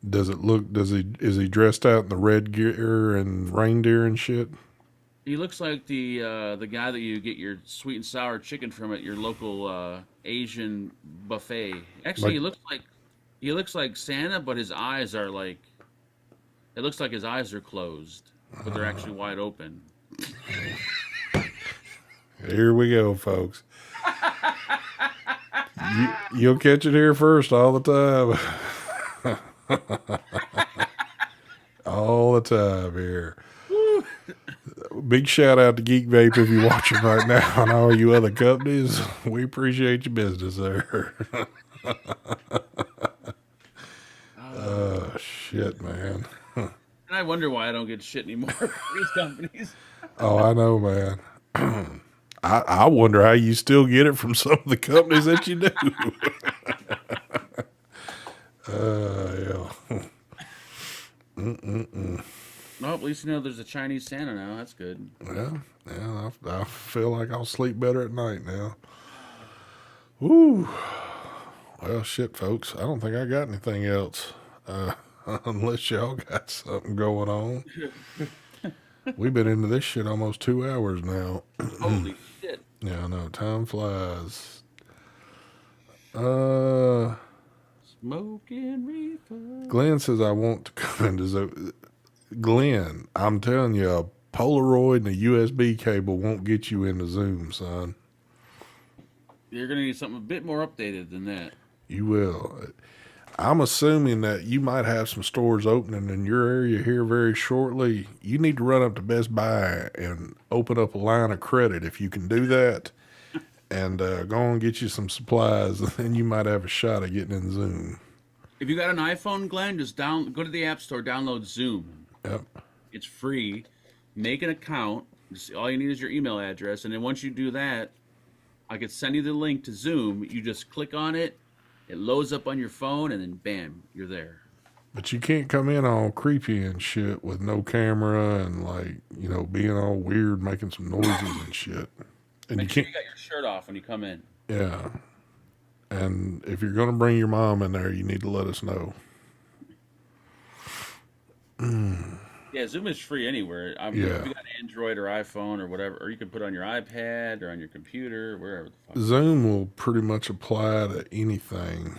look? Is he dressed out in the red gear and reindeer and shit? He looks like the guy that you get your sweet and sour chicken from at your local Asian buffet. Actually, he looks like Santa, but his eyes are like it looks like his eyes are closed, but they're actually wide open. Here we go, folks. You'll catch it here first all the time. All the time here. Big shout out to Geek Vape if you're watching right now, and all you other companies. We appreciate your business there. Oh, shit, man. And I wonder why I don't get shit anymore from these companies. Oh, I know, man. I wonder how you still get it from some of the companies that you do. Yeah. Well, at least you know there's a Chinese Santa now. That's good. Yeah. I feel like I'll sleep better at night now. Woo. Well, shit, folks. I don't think I got anything else. Unless y'all got something going on. We've been into this shit almost 2 hours now. Holy shit. Yeah, I know. Time flies. Smoking reefer. Glenn says I want to come into Glenn, I'm telling you, a Polaroid and a USB cable won't get you into Zoom, son. You're going to need something a bit more updated than that. You will. I'm assuming that you might have some stores opening in your area here very shortly. You need to run up to Best Buy and open up a line of credit if you can do that, and go and get you some supplies, and then you might have a shot at getting in Zoom. If you got an iPhone, Glenn, just go to the App Store, download Zoom. Yep. It's free. Make an account. Just, all you need is your email address, and then once you do that, I could send you the link to Zoom. You just click on it, it loads up on your phone, and then bam, you're there. But you can't come in all creepy and shit with no camera and like, being all weird, making some noises and shit. And you Make sure can't, you got your shirt off when you come in. yeah. And if you're going to bring your mom in there, you need to let us know. Yeah, Zoom is free anywhere. If you Yeah. got Android or iPhone or whatever, or you can put it on your iPad or on your computer, wherever the fuck. Zoom will pretty much apply to anything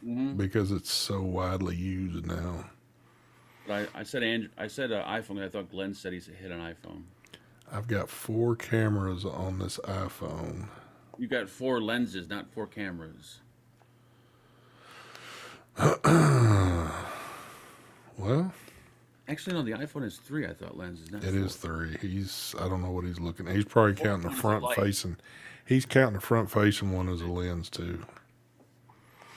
Hmm. because it's so widely used now. But I said iPhone. I thought Glenn said he hit an iPhone. I've got 4 cameras on this iPhone. You got 4 lenses, not 4 cameras. Well, Actually, no, the iPhone is 3. I thought lenses, not it 4. is 3. I don't know what he's looking at. He's probably Fourth counting the one is a front light. facing. He's counting the front facing one as a lens too.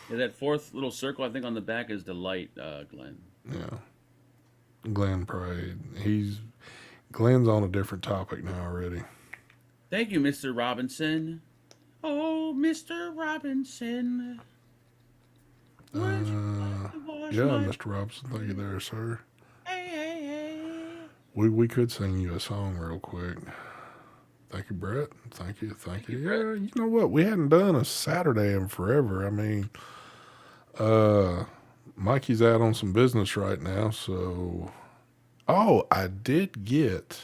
Yeah, that 4th little circle I think on the back is the light, Glenn. Yeah. Glenn's on a different topic now already. Thank you, Mr. Robinson. Oh, Mr. Robinson. Would you like to wash Yeah, my... Mr. Robinson, thank you there, sir. Hey, hey, hey. We could sing you a song real quick. Thank you, Brett. Thank you. Yeah, you know what? We hadn't done a Saturday in forever. I mean, Mikey's out on some business right now, so. Oh, I did get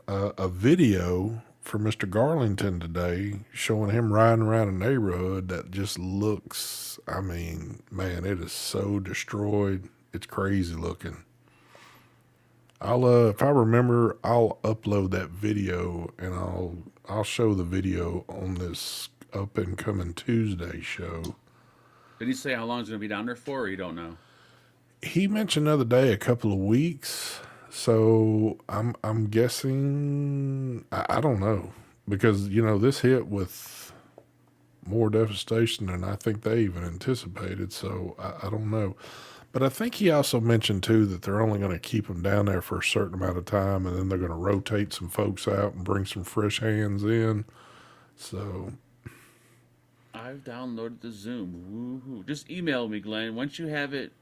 a video for Mr. Garlington today showing him riding around a neighborhood that just looks, I mean, man, it is so destroyed. It's crazy looking. If I remember, I'll upload that video and I'll show the video on this up and coming Tuesday show. Did he say how long it's going to be down there for, or you don't know? He mentioned the other day a couple of weeks, so I'm guessing I don't know because this hit with more devastation than I think they even anticipated. So I don't know. But I think he also mentioned too that they're only going to keep them down there for a certain amount of time, and then they're going to rotate some folks out and bring some fresh hands in. So I've downloaded the Zoom. Woohoo. Just email me, Glenn. Once you have it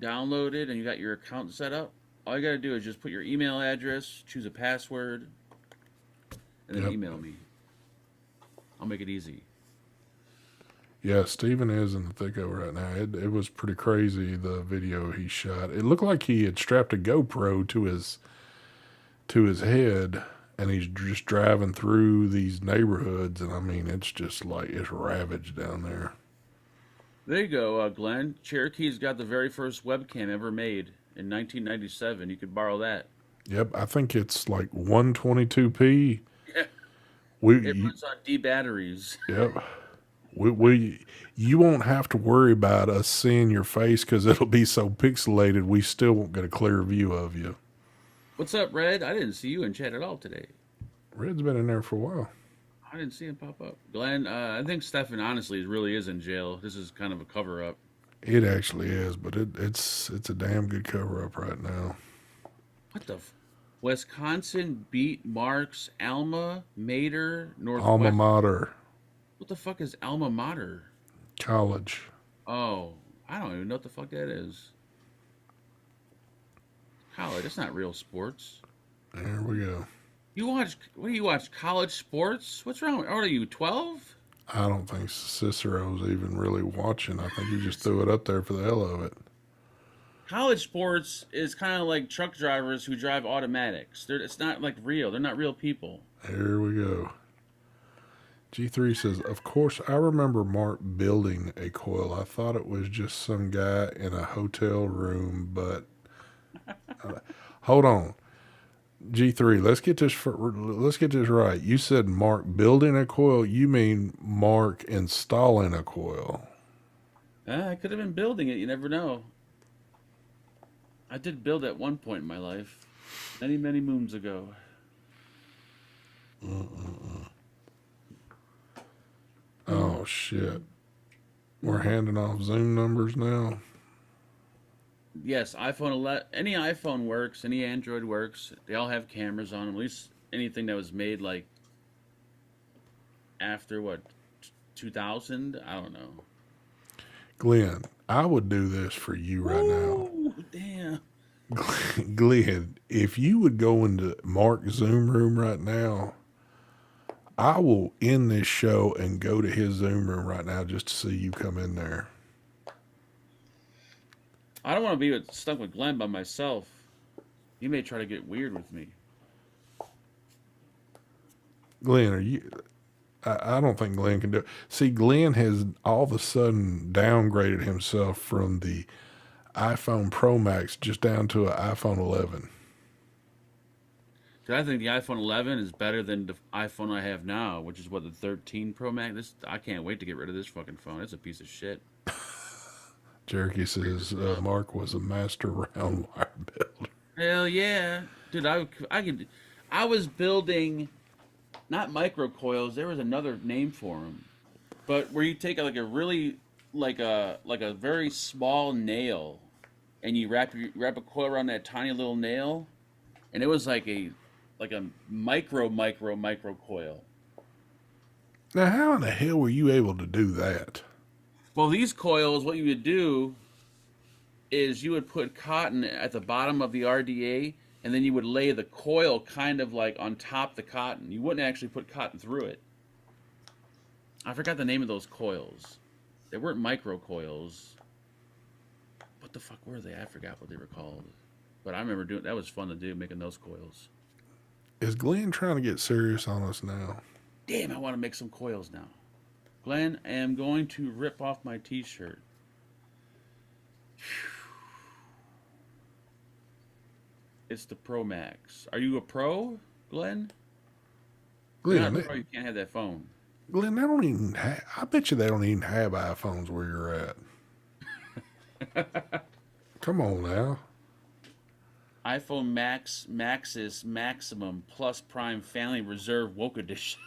downloaded and you got your account set up, all you got to do is just put your email address, choose a password, and then Yep. email me. I'll make it easy. yeah, Steven is in the thick of it right now. It was pretty crazy, the video he shot. It looked like he had strapped a GoPro to his head, and he's just driving through these neighborhoods, and I mean, it's just like it's ravaged down there. There you go, Glenn. Cherokee's got the very first webcam ever made in 1997. You could borrow that. Yep, I think it's like 122p. Yeah. We, It you, runs on D batteries. yep. You won't have to worry about us seeing your face because it'll be so pixelated. We still won't get a clear view of you. What's up, Red? I didn't see you in chat at all today. Red's been in there for a while. I didn't see him pop up. Glenn, I think Stefan honestly really is in jail. This is kind of a cover up. It actually is, but it's a damn good cover up right now. What the? Wisconsin beat Mark's Alma Mater Northwest. Alma mater, What the fuck is Alma Mater? college. Oh, I don't even know what the fuck that is. College. That's not real sports. There we go. What do you watch? College sports? What's wrong? Are you 12? I don't think Cicero's even really watching. I think he just threw it up there for the hell of it. College sports is kind of like truck drivers who drive automatics. It's not like real. They're not real people. Here we go. G3 says, of course, I remember Mark building a coil. I thought it was just some guy in a hotel room, but hold on. G3, let's get this right. You said Mark building a coil. You mean Mark installing a coil? I could have been building it. You never know. I did build at one point in my life, many, many moons ago. Oh shit. We're handing off Zoom numbers now. Yes, iPhone 11, any iPhone works, any Android works. They all have cameras on them. At least anything that was made like after what 2000. I don't know. Glenn, I would do this for you right now. Ooh, damn. Glenn, if you would go into Mark's Zoom room right now, I will end this show and go to his Zoom room right now just to see you come in there. I don't want to be stuck with Glenn by myself. He may try to get weird with me. Glenn, are you? I don't think Glenn can do it. See, Glenn has all of a sudden downgraded himself from the iPhone Pro Max just down to an iPhone 11. 'Cause I think the iPhone 11 is better than the iPhone I have now, which is what the 13 Pro Max. I can't wait to get rid of this fucking phone. It's a piece of shit. Cherokee says Mark was a master round wire builder. Hell yeah, dude! I was building not micro coils. There was another name for them, but where you take like a really like a very small nail, and you wrap a coil around that tiny little nail, and it was like a micro coil. Now, how in the hell were you able to do that? Well, these coils, what you would do is you would put cotton at the bottom of the RDA, and then you would lay the coil kind of like on top of the cotton. You wouldn't actually put cotton through it. I forgot the name of those coils. They weren't micro coils. What the fuck were they? I forgot what they were called. But I remember doing that was fun to do, making those coils. Is Glenn trying to get serious on us now? Damn, I want to make some coils now. Glenn, I am going to rip off my t-shirt. It's the Pro Max. Are you a pro, Glenn? If you're not Glenn, a pro, you can't have that phone. Glenn, they don't even I bet you they don't even have iPhones where you're at. Come on now. iPhone Maxis Maximum Plus Prime Family Reserve Woke Edition.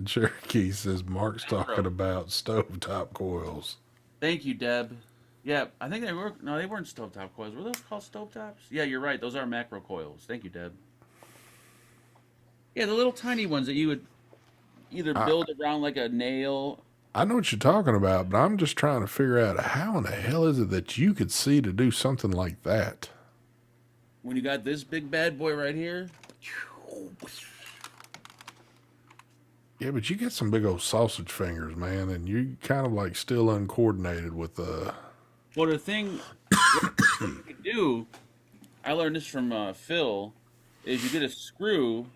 Cherokee says Mark's talking Macro. about stovetop coils. Thank you, Deb. Yeah, I think they were. No, they weren't stovetop coils. Were those called stovetops? Yeah, you're right. Those are macro coils. Thank you, Deb. Yeah, the little tiny ones that you would either I, build around like a nail. I know what you're talking about, but I'm just trying to figure out how in the hell is it that you could see to do something like that? When you got this big bad boy right here. Yeah, but you get some big old sausage fingers, man, and you kind of like still uncoordinated with the. Well, the thing what you can do, I learned this from Phil, is you get a screw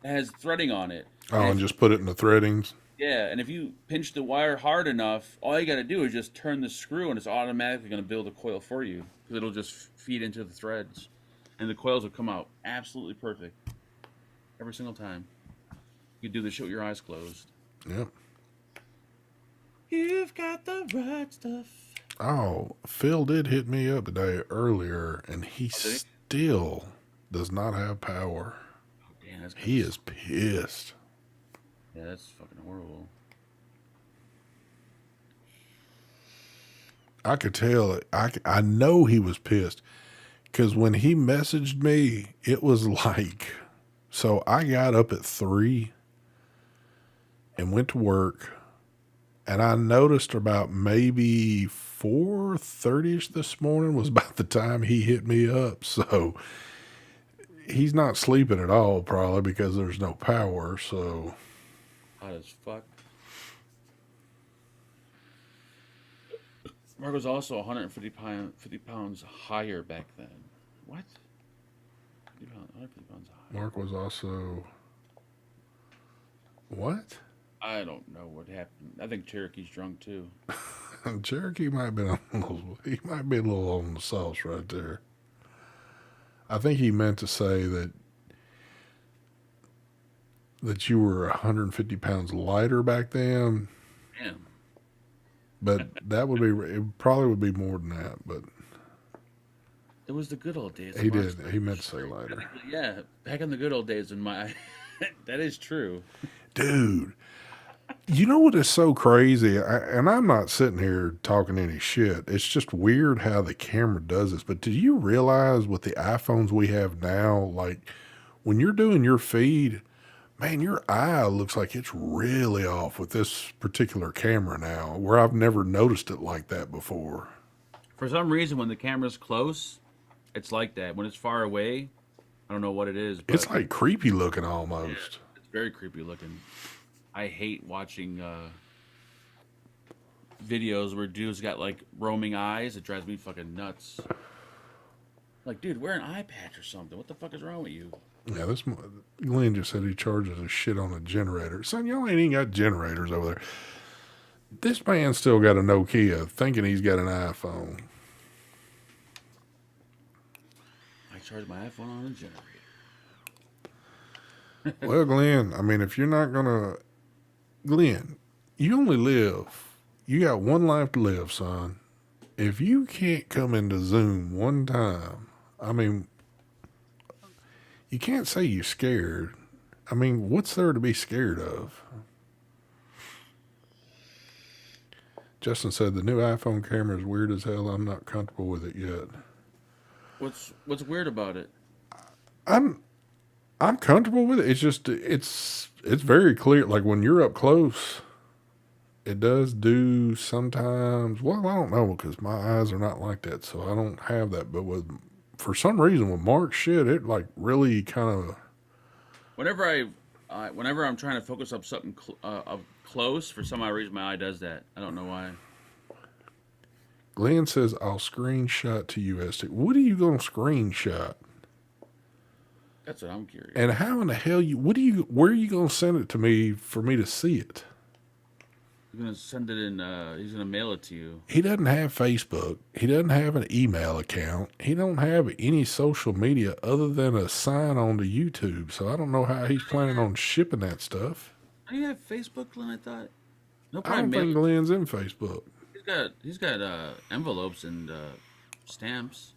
that has threading on it. Oh, And and just put it in the threadings. yeah, and if you pinch the wire hard enough, all you got to do is just turn the screw, and it's automatically going to build a coil for you because it'll just feed into the threads, and the coils will come out absolutely perfect every single time. You can do this shit with your eyes closed. Yep. You've got the right stuff. Oh, Phil did hit me up today earlier, and he Oh, did he? still does not have power. Oh, damn, that's He is pissed. yeah, that's fucking horrible. I could tell it. I know he was pissed because when he messaged me, it was like, so I got up at 3 and went to work, and I noticed about maybe 4:30ish this morning was about the time he hit me up. So he's not sleeping at all, probably because there's no power. So Hot as fuck. Mark was also 50 pounds higher back then. What? 150 pounds higher. Mark was also what? I don't know what happened. I think Cherokee's drunk too. Cherokee might have been on a little, he might be a little on the sauce right there. I think he meant to say that you were 150 pounds lighter back then. Damn. But that would be, it probably would be more than that. But It was the good old days. he did. He meant to say later. Yeah, back in the good old days in my. That is true. Dude, you know what is so crazy? And I'm not sitting here talking any shit. It's just weird how the camera does this. But do you realize with the iPhones we have now, like when you're doing your feed, man, your eye looks like it's really off with this particular camera now, where I've never noticed it like that before. For some reason, when the camera's close, it's like that. When it's far away, I don't know what it is, but It's like creepy looking yeah, almost. it's very creepy looking. I hate watching videos where dudes got like roaming eyes. It drives me fucking nuts. Like, dude, wear an eye patch or something. What the fuck is wrong with you? Yeah, Glenn just said he charges a shit on a generator. Son, y'all ain't even got generators over there. This man still got a Nokia thinking he's got an iPhone. I charge my iPhone on a generator. Well, Glenn, I mean, if you're not going to, Glenn, you only live, you got one life to live, son. If you can't come into Zoom one time, I mean, you can't say you're scared. I mean, what's there to be scared of? Justin said the new iPhone camera is weird as hell. I'm not comfortable with it yet. What's weird about it? I'm I'm comfortable with it. It's just it's very clear. Like when you're up close, it does do sometimes. Well, I don't know because my eyes are not like that, so I don't have that. But with for some reason with Mark's shit, it like really kind of. Whenever whenever I'm trying to focus up something up close, for some odd reason my eye does that. I don't know why. Glenn says I'll screenshot to USD. What are you gonna screenshot? That's what I'm curious. And how in the hell where are you gonna send it to me for me to see it? He's gonna send it in. He's gonna mail it to you. He doesn't have Facebook. He doesn't have an email account. He don't have any social media other than a sign on to YouTube. So I don't know how he's planning on shipping that stuff. Do you have Facebook, Glenn? I thought. No, I don't probably think mail. Glenn's in Facebook. He's got envelopes and stamps.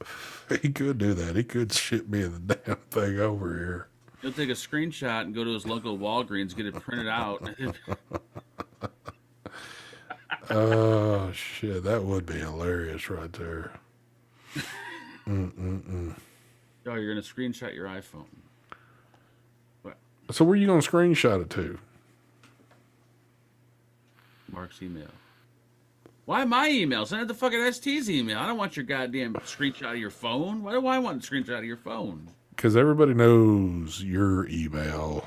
He could do that. He could ship me the damn thing over here. He'll take a screenshot and go to his local Walgreens, get it printed out. Oh shit, that would be hilarious right there. Mm-mm-mm. Oh, you're gonna screenshot your iPhone. What? So where are you gonna screenshot it to? Mark's email. Why my email? Send it to fucking ST's email. I don't want your goddamn screenshot of your phone. Why do I want a screenshot of your phone? Because everybody knows your email.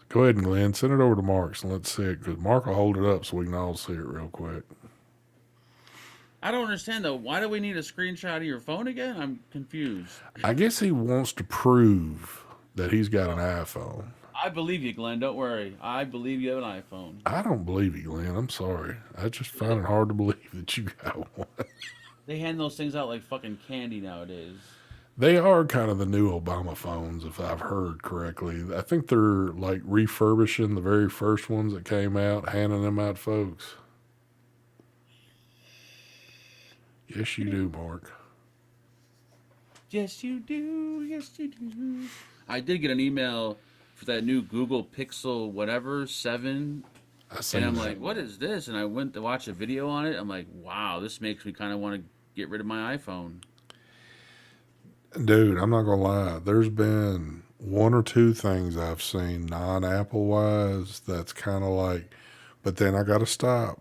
Go ahead and Glenn, send it over to Mark's and let's see it. Because Mark will hold it up so we can all see it real quick. I don't understand though. Why do we need a screenshot of your phone again? I'm confused. I guess he wants to prove that he's got an iPhone. I believe you, Glenn. Don't worry. I believe you have an iPhone. I don't believe you, Glenn. I'm sorry. I just find it hard to believe that you got one. They hand those things out like fucking candy nowadays. They are kind of the new Obama phones, if I've heard correctly. I think they're like refurbishing the very first ones that came out, handing them out to folks. Yes, you do, Mark. Yes, you do. Yes, you do. I did get an email for that new Google Pixel whatever 7. And I'm like, what is this? And I went to watch a video on it. I'm like, wow, this makes me kind of want to get rid of my iPhone. Dude, I'm not going to lie. There's been one or two things I've seen non-Apple wise that's kind of like, but then I got to stop.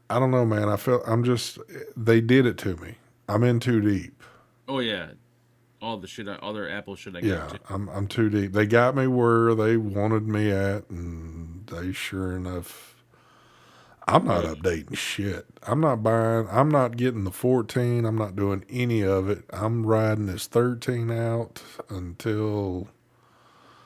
I don't know, man. They did it to me. I'm in too deep. Oh, yeah. All their Apple shit I Yeah, got too. I'm too deep. They got me where they wanted me at, and they sure enough. I'm not updating shit. I'm not getting the 14. I'm not doing any of it. I'm riding this 13 out until.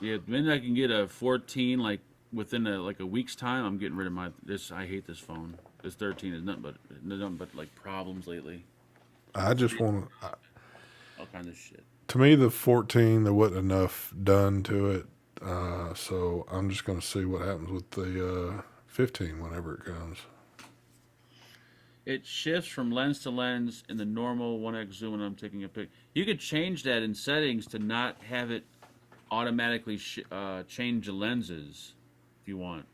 Yeah, then I can get a 14 like within a week's time. I'm getting rid of this. I hate this phone. This 13 is nothing but like problems lately. I just want to. All kinds of shit. To me, the 14, there wasn't enough done to it. So I'm just going to see what happens with the 15 whenever it comes. It shifts from lens to lens in the normal 1x zoom when I'm taking a pic. You could change that in settings to not have it automatically change the lenses if you want.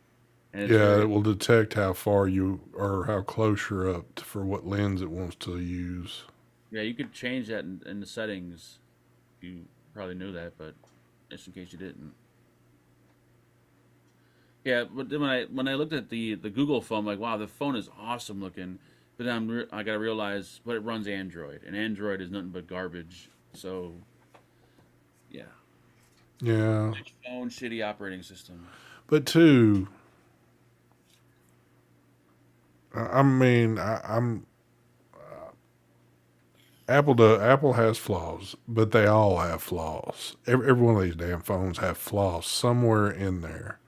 And it's Yeah, very, it will detect how far you or how close you're up for what lens it wants to use. yeah, you could change that in the settings. You probably knew that, but just in case you didn't. Yeah, but then when I looked at the Google phone, I'm like, wow, the phone is awesome looking. But then I got to realize, but it runs Android, and Android is nothing but garbage. So, yeah, Yeah, shitty phone, shitty operating system. but two, I mean, I'm Apple has flaws, but they all have flaws. Every one of these damn phones have flaws somewhere in there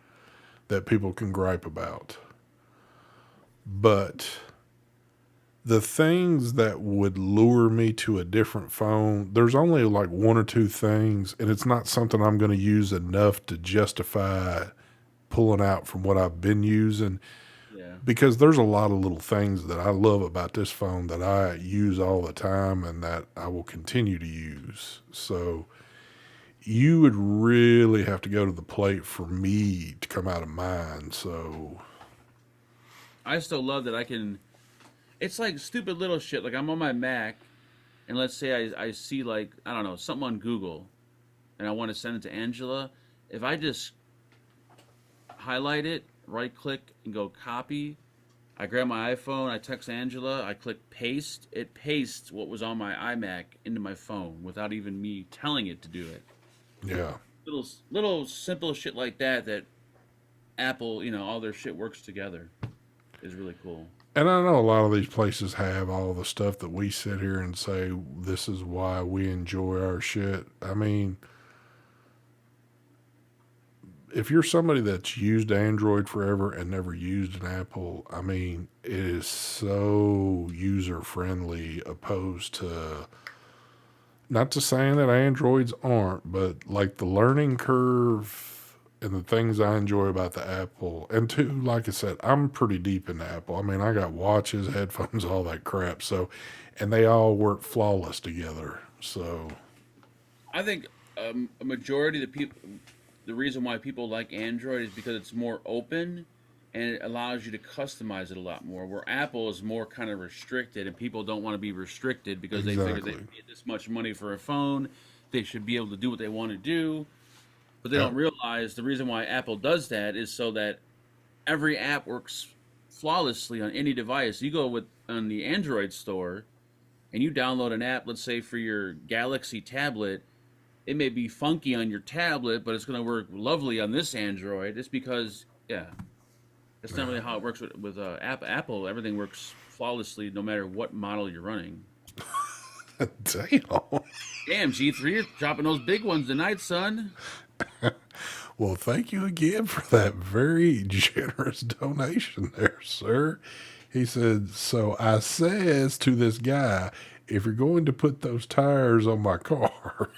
that people can gripe about. But the things that would lure me to a different phone, there's only like one or two things, and it's not something I'm going to use enough to justify pulling out from what I've been using, Yeah, because there's a lot of little things that I love about this phone that I use all the time and that I will continue to use. So you would really have to go to the plate for me to come out of mine. So I still love that I can. It's like stupid little shit. Like I'm on my Mac, and let's say I see like I don't know something on Google, and I want to send it to Angela. If I just highlight it, right click, and go copy, I grab my iPhone, I text Angela, I click paste. It pastes what was on my iMac into my phone without even me telling it to do it. yeah. Little simple shit like that that Apple, all their shit works together is really cool. And I know a lot of these places have all the stuff that we sit here and say, this is why we enjoy our shit. I mean, if you're somebody that's used Android forever and never used an Apple, I mean, it is so user friendly opposed to, not to saying that Androids aren't, but like the learning curve and the things I enjoy about the Apple. And two, like I said, I'm pretty deep in Apple. I mean, I got watches, headphones, all that crap. So, and they all work flawless together. So, I think a majority of the people, the reason why people like Android is because it's more open and it allows you to customize it a lot more. Where Apple is more kind of restricted, and people don't want to be restricted because they figure they exactly. paid this much money for a phone, they should be able to do what they want to do. But they Yep. don't realize the reason why Apple does that is so that every app works flawlessly on any device. You go with on the Android store and you download an app, let's say for your Galaxy tablet, it may be funky on your tablet, but it's going to work lovely on this Android. It's because, yeah, that's not really how it works with Apple. Everything works flawlessly no matter what model you're running. Damn. Damn, G3, you're dropping those big ones tonight, son. Well, thank you again for that very generous donation there, sir. He said, so I says to this guy, if you're going to put those tires on my car,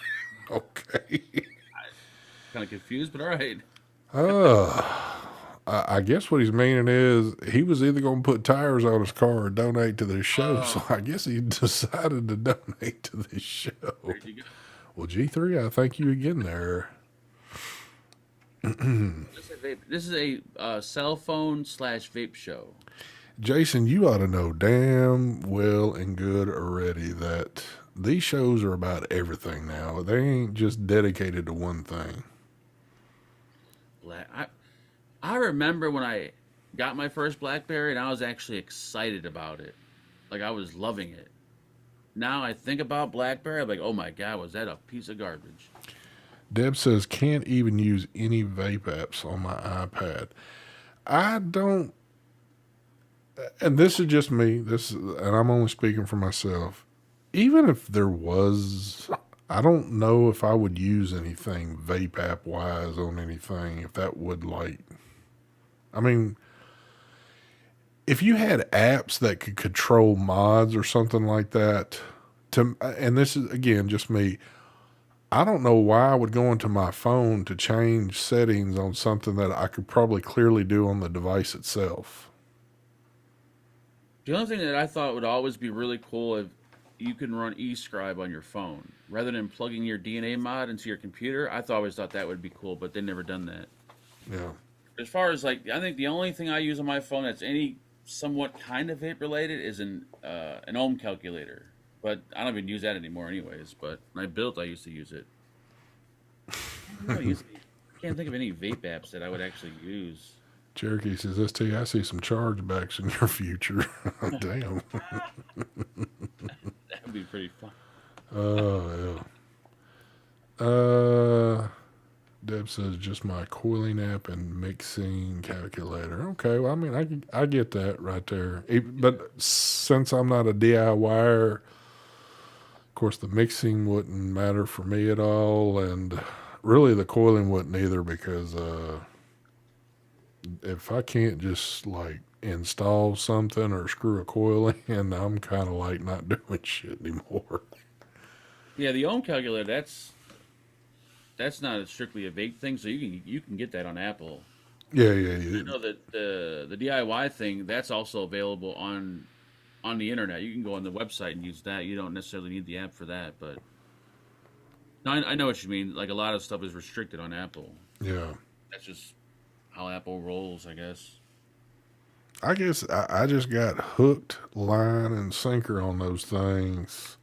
okay. Kind of confused, but all right. Uh, I guess what he's meaning is he was either going to put tires on his car or donate to this show. So Oh, I guess he decided to donate to this show. there you go. Well, G3, I thank you again there. This is a cell phone slash vape show. Jason, you ought to know damn well and good already that these shows are about everything now. They ain't just dedicated to one thing. Black. I remember when I got my first BlackBerry and I was actually excited about it. Like I was loving it. Now I think about BlackBerry, I'm like, oh my god, was that a piece of garbage? Deb says, can't even use any vape apps on my iPad. I don't, and this is just me, and I'm only speaking for myself. Even if there was, I don't know if I would use anything vape app wise on anything, if that would like, I mean, if you had apps that could control mods or something like that, and this is again just me, I don't know why I would go into my phone to change settings on something that I could probably clearly do on the device itself. The only thing that I thought would always be really cool if you can run eScribe on your phone rather than plugging your DNA mod into your computer. Always thought that would be cool, but they never done that. Yeah. As far as like, I think the only thing I use on my phone that's any somewhat kind of vape related is an ohm calculator. But I don't even use that anymore, anyways. But when I used to use it. I can't think of any vape apps that I would actually use. Cherokee says, ST, I see some chargebacks in your future. Damn. That would be pretty fun. Oh, yeah. Deb says, just my coiling app and mixing calculator. Okay, well, I mean, I get that right there. But since I'm not a DIYer, of course, the mixing wouldn't matter for me at all. And really, the coiling wouldn't either because if I can't just like install something or screw a coil in, I'm kind of like not doing shit anymore. Yeah, the ohm calculator, that's not strictly a vape thing, so you can get that on Apple. Yeah, yeah, yeah. I know that the DIY thing that's also available on the internet. You can go on the website and use that. You don't necessarily need the app for that, but no, I know what you mean. Like a lot of stuff is restricted on Apple. Yeah. That's just how Apple rolls, I guess. I guess I just got hooked, line, and sinker on those things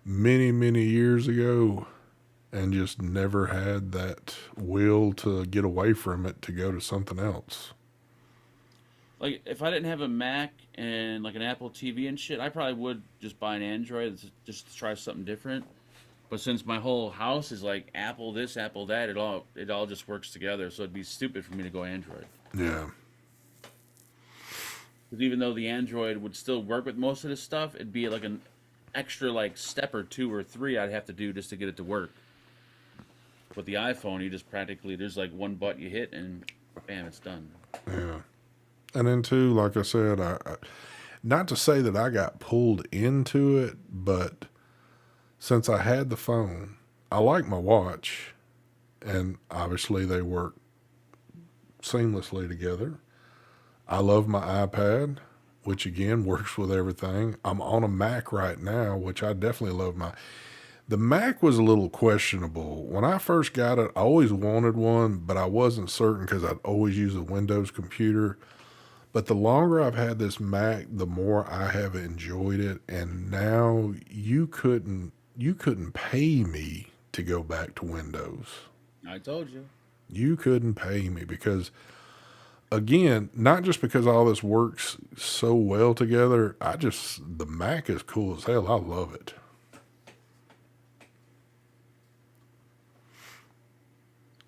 many, many years ago and just never had that will to get away from it to go to something else. Like if I didn't have a Mac and like an Apple TV and shit, I probably would just buy an Android just to try something different. But since my whole house is like Apple this, Apple that, it all just works together. So it'd be stupid for me to go Android. Yeah. Because even though the Android would still work with most of this stuff, it'd be like an extra like step or two or three I'd have to do just to get it to work. With the iPhone, you just practically there's like one button you hit and bam, it's done. Yeah. And then, too, like I said, not to say that I got pulled into it, but since I had the phone, I like my watch, and obviously they work seamlessly together. I love my iPad, which again works with everything. I'm on a Mac right now, which I definitely love my. The Mac was a little questionable. When I first got it, I always wanted one, but I wasn't certain because I'd always use a Windows computer. But the longer I've had this Mac, the more I have enjoyed it. And now you couldn't pay me to go back to Windows. I told you. You couldn't pay me because again, not just because all this works so well together, the Mac is cool as hell. I love it.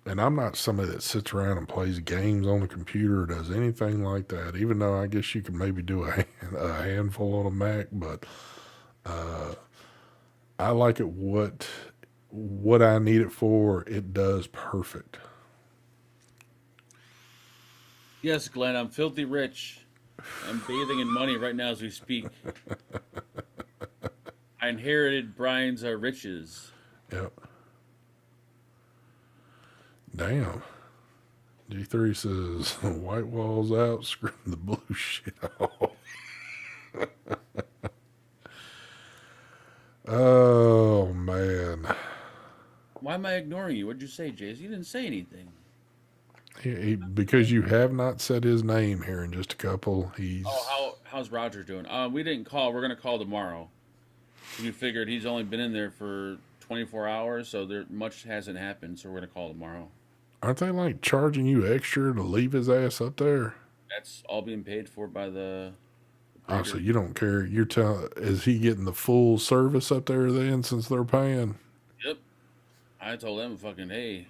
And I'm not somebody that sits around and plays games on the computer or does anything like that, even though I guess you could maybe do a handful on a Mac, but I like it what I need it for. It does perfect. Yes, Glenn, I'm filthy rich. I'm bathing in money right now as we speak. I inherited Brian's riches. Yep. Damn. G3 says, white walls out, screw the blue shit off. Oh, man. Why am I ignoring you? What'd you say, Jace? You didn't say anything. Because you have not said his name here in just a couple. Oh, how's Roger doing? We didn't call. We're gonna call tomorrow. We figured he's only been in there for 24 hours, so there much hasn't happened. So we're gonna call tomorrow. Aren't they like charging you extra to leave his ass up there? That's all being paid for by the Oh, so breeder. you don't care. Is he getting the full service up there then since they're paying? Yep. I told them, fucking, hey,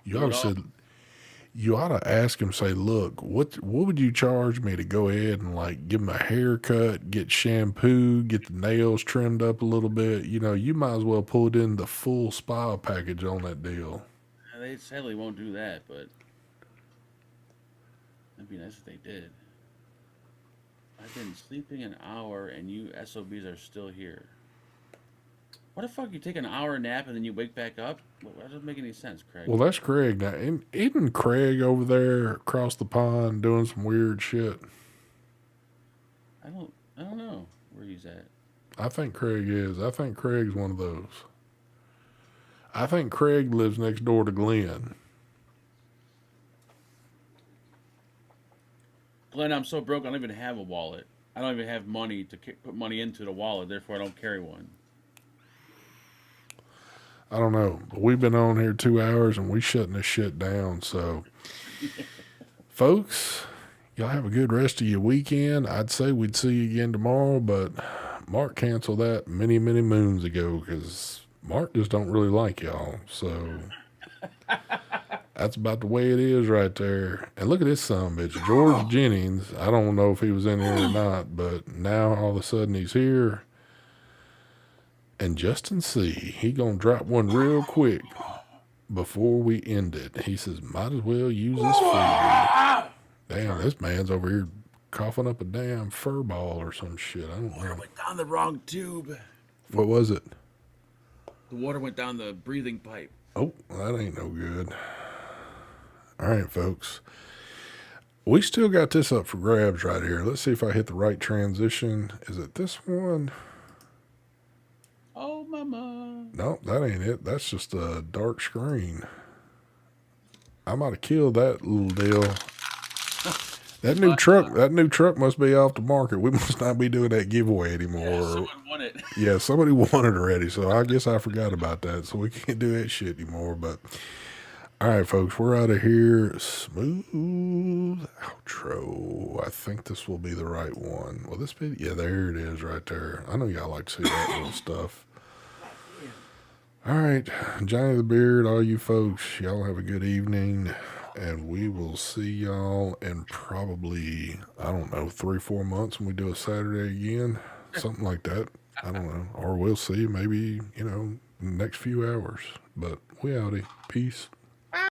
You do ought it to all. said you ought to ask him, say, look, what would you charge me to go ahead and like give him a haircut, get shampoo, get the nails trimmed up a little bit? You might as well put in the full spa package on that deal. They sadly won't do that, but it'd be nice if they did. I've been sleeping an hour, and you SOBs are still here. What the fuck? You take an hour nap and then you wake back up? That doesn't make any sense, Craig. Well, that's Craig now. Isn't Craig over there across the pond doing some weird shit? I don't know where he's at. I think Craig is. I think Craig's one of those. I think Craig lives next door to Glenn. Glenn, I'm so broke I don't even have a wallet. I don't even have money to put money into the wallet. Therefore, I don't carry one. I don't know. But we've been on here 2 hours and we shutting this shit down. So, folks, y'all have a good rest of your weekend. I'd say we'd see you again tomorrow, but Mark canceled that many, many moons ago because Mark just don't really like y'all. So that's about the way it is right there. And look at this son of a bitch, George Jennings. I don't know if he was in here or not, but now all of a sudden he's here. And Justin C., he gonna drop one real quick before we end it. He says, might as well use this freebie. Damn, this man's over here coughing up a damn fur ball or some shit. I don't Water know. went down the wrong tube. What was it? The water went down the breathing pipe. Oh, that ain't no good. All right, folks. We still got this up for grabs right here. Let's see if I hit the right transition. Is it this one? Oh, mama. No, that ain't it. That's just a dark screen. I might have killed that little deal. That new truck must be off the market. We must not be doing that giveaway anymore. Yeah, someone won it. Yeah, somebody won it already, so I guess I forgot about that. So we can't do that shit anymore. But all right, folks, we're out of here. Smooth outro. I think this will be the right one. Will this be? Yeah, there it is right there. I know y'all like to see that little stuff. All right, Johnny the Beard, all you folks, y'all have a good evening. And we will see y'all in probably, I don't know, 3-4 months when we do a Saturday again. Something like that. I don't know. Or we'll see maybe, in the next few hours. But we outie. Peace.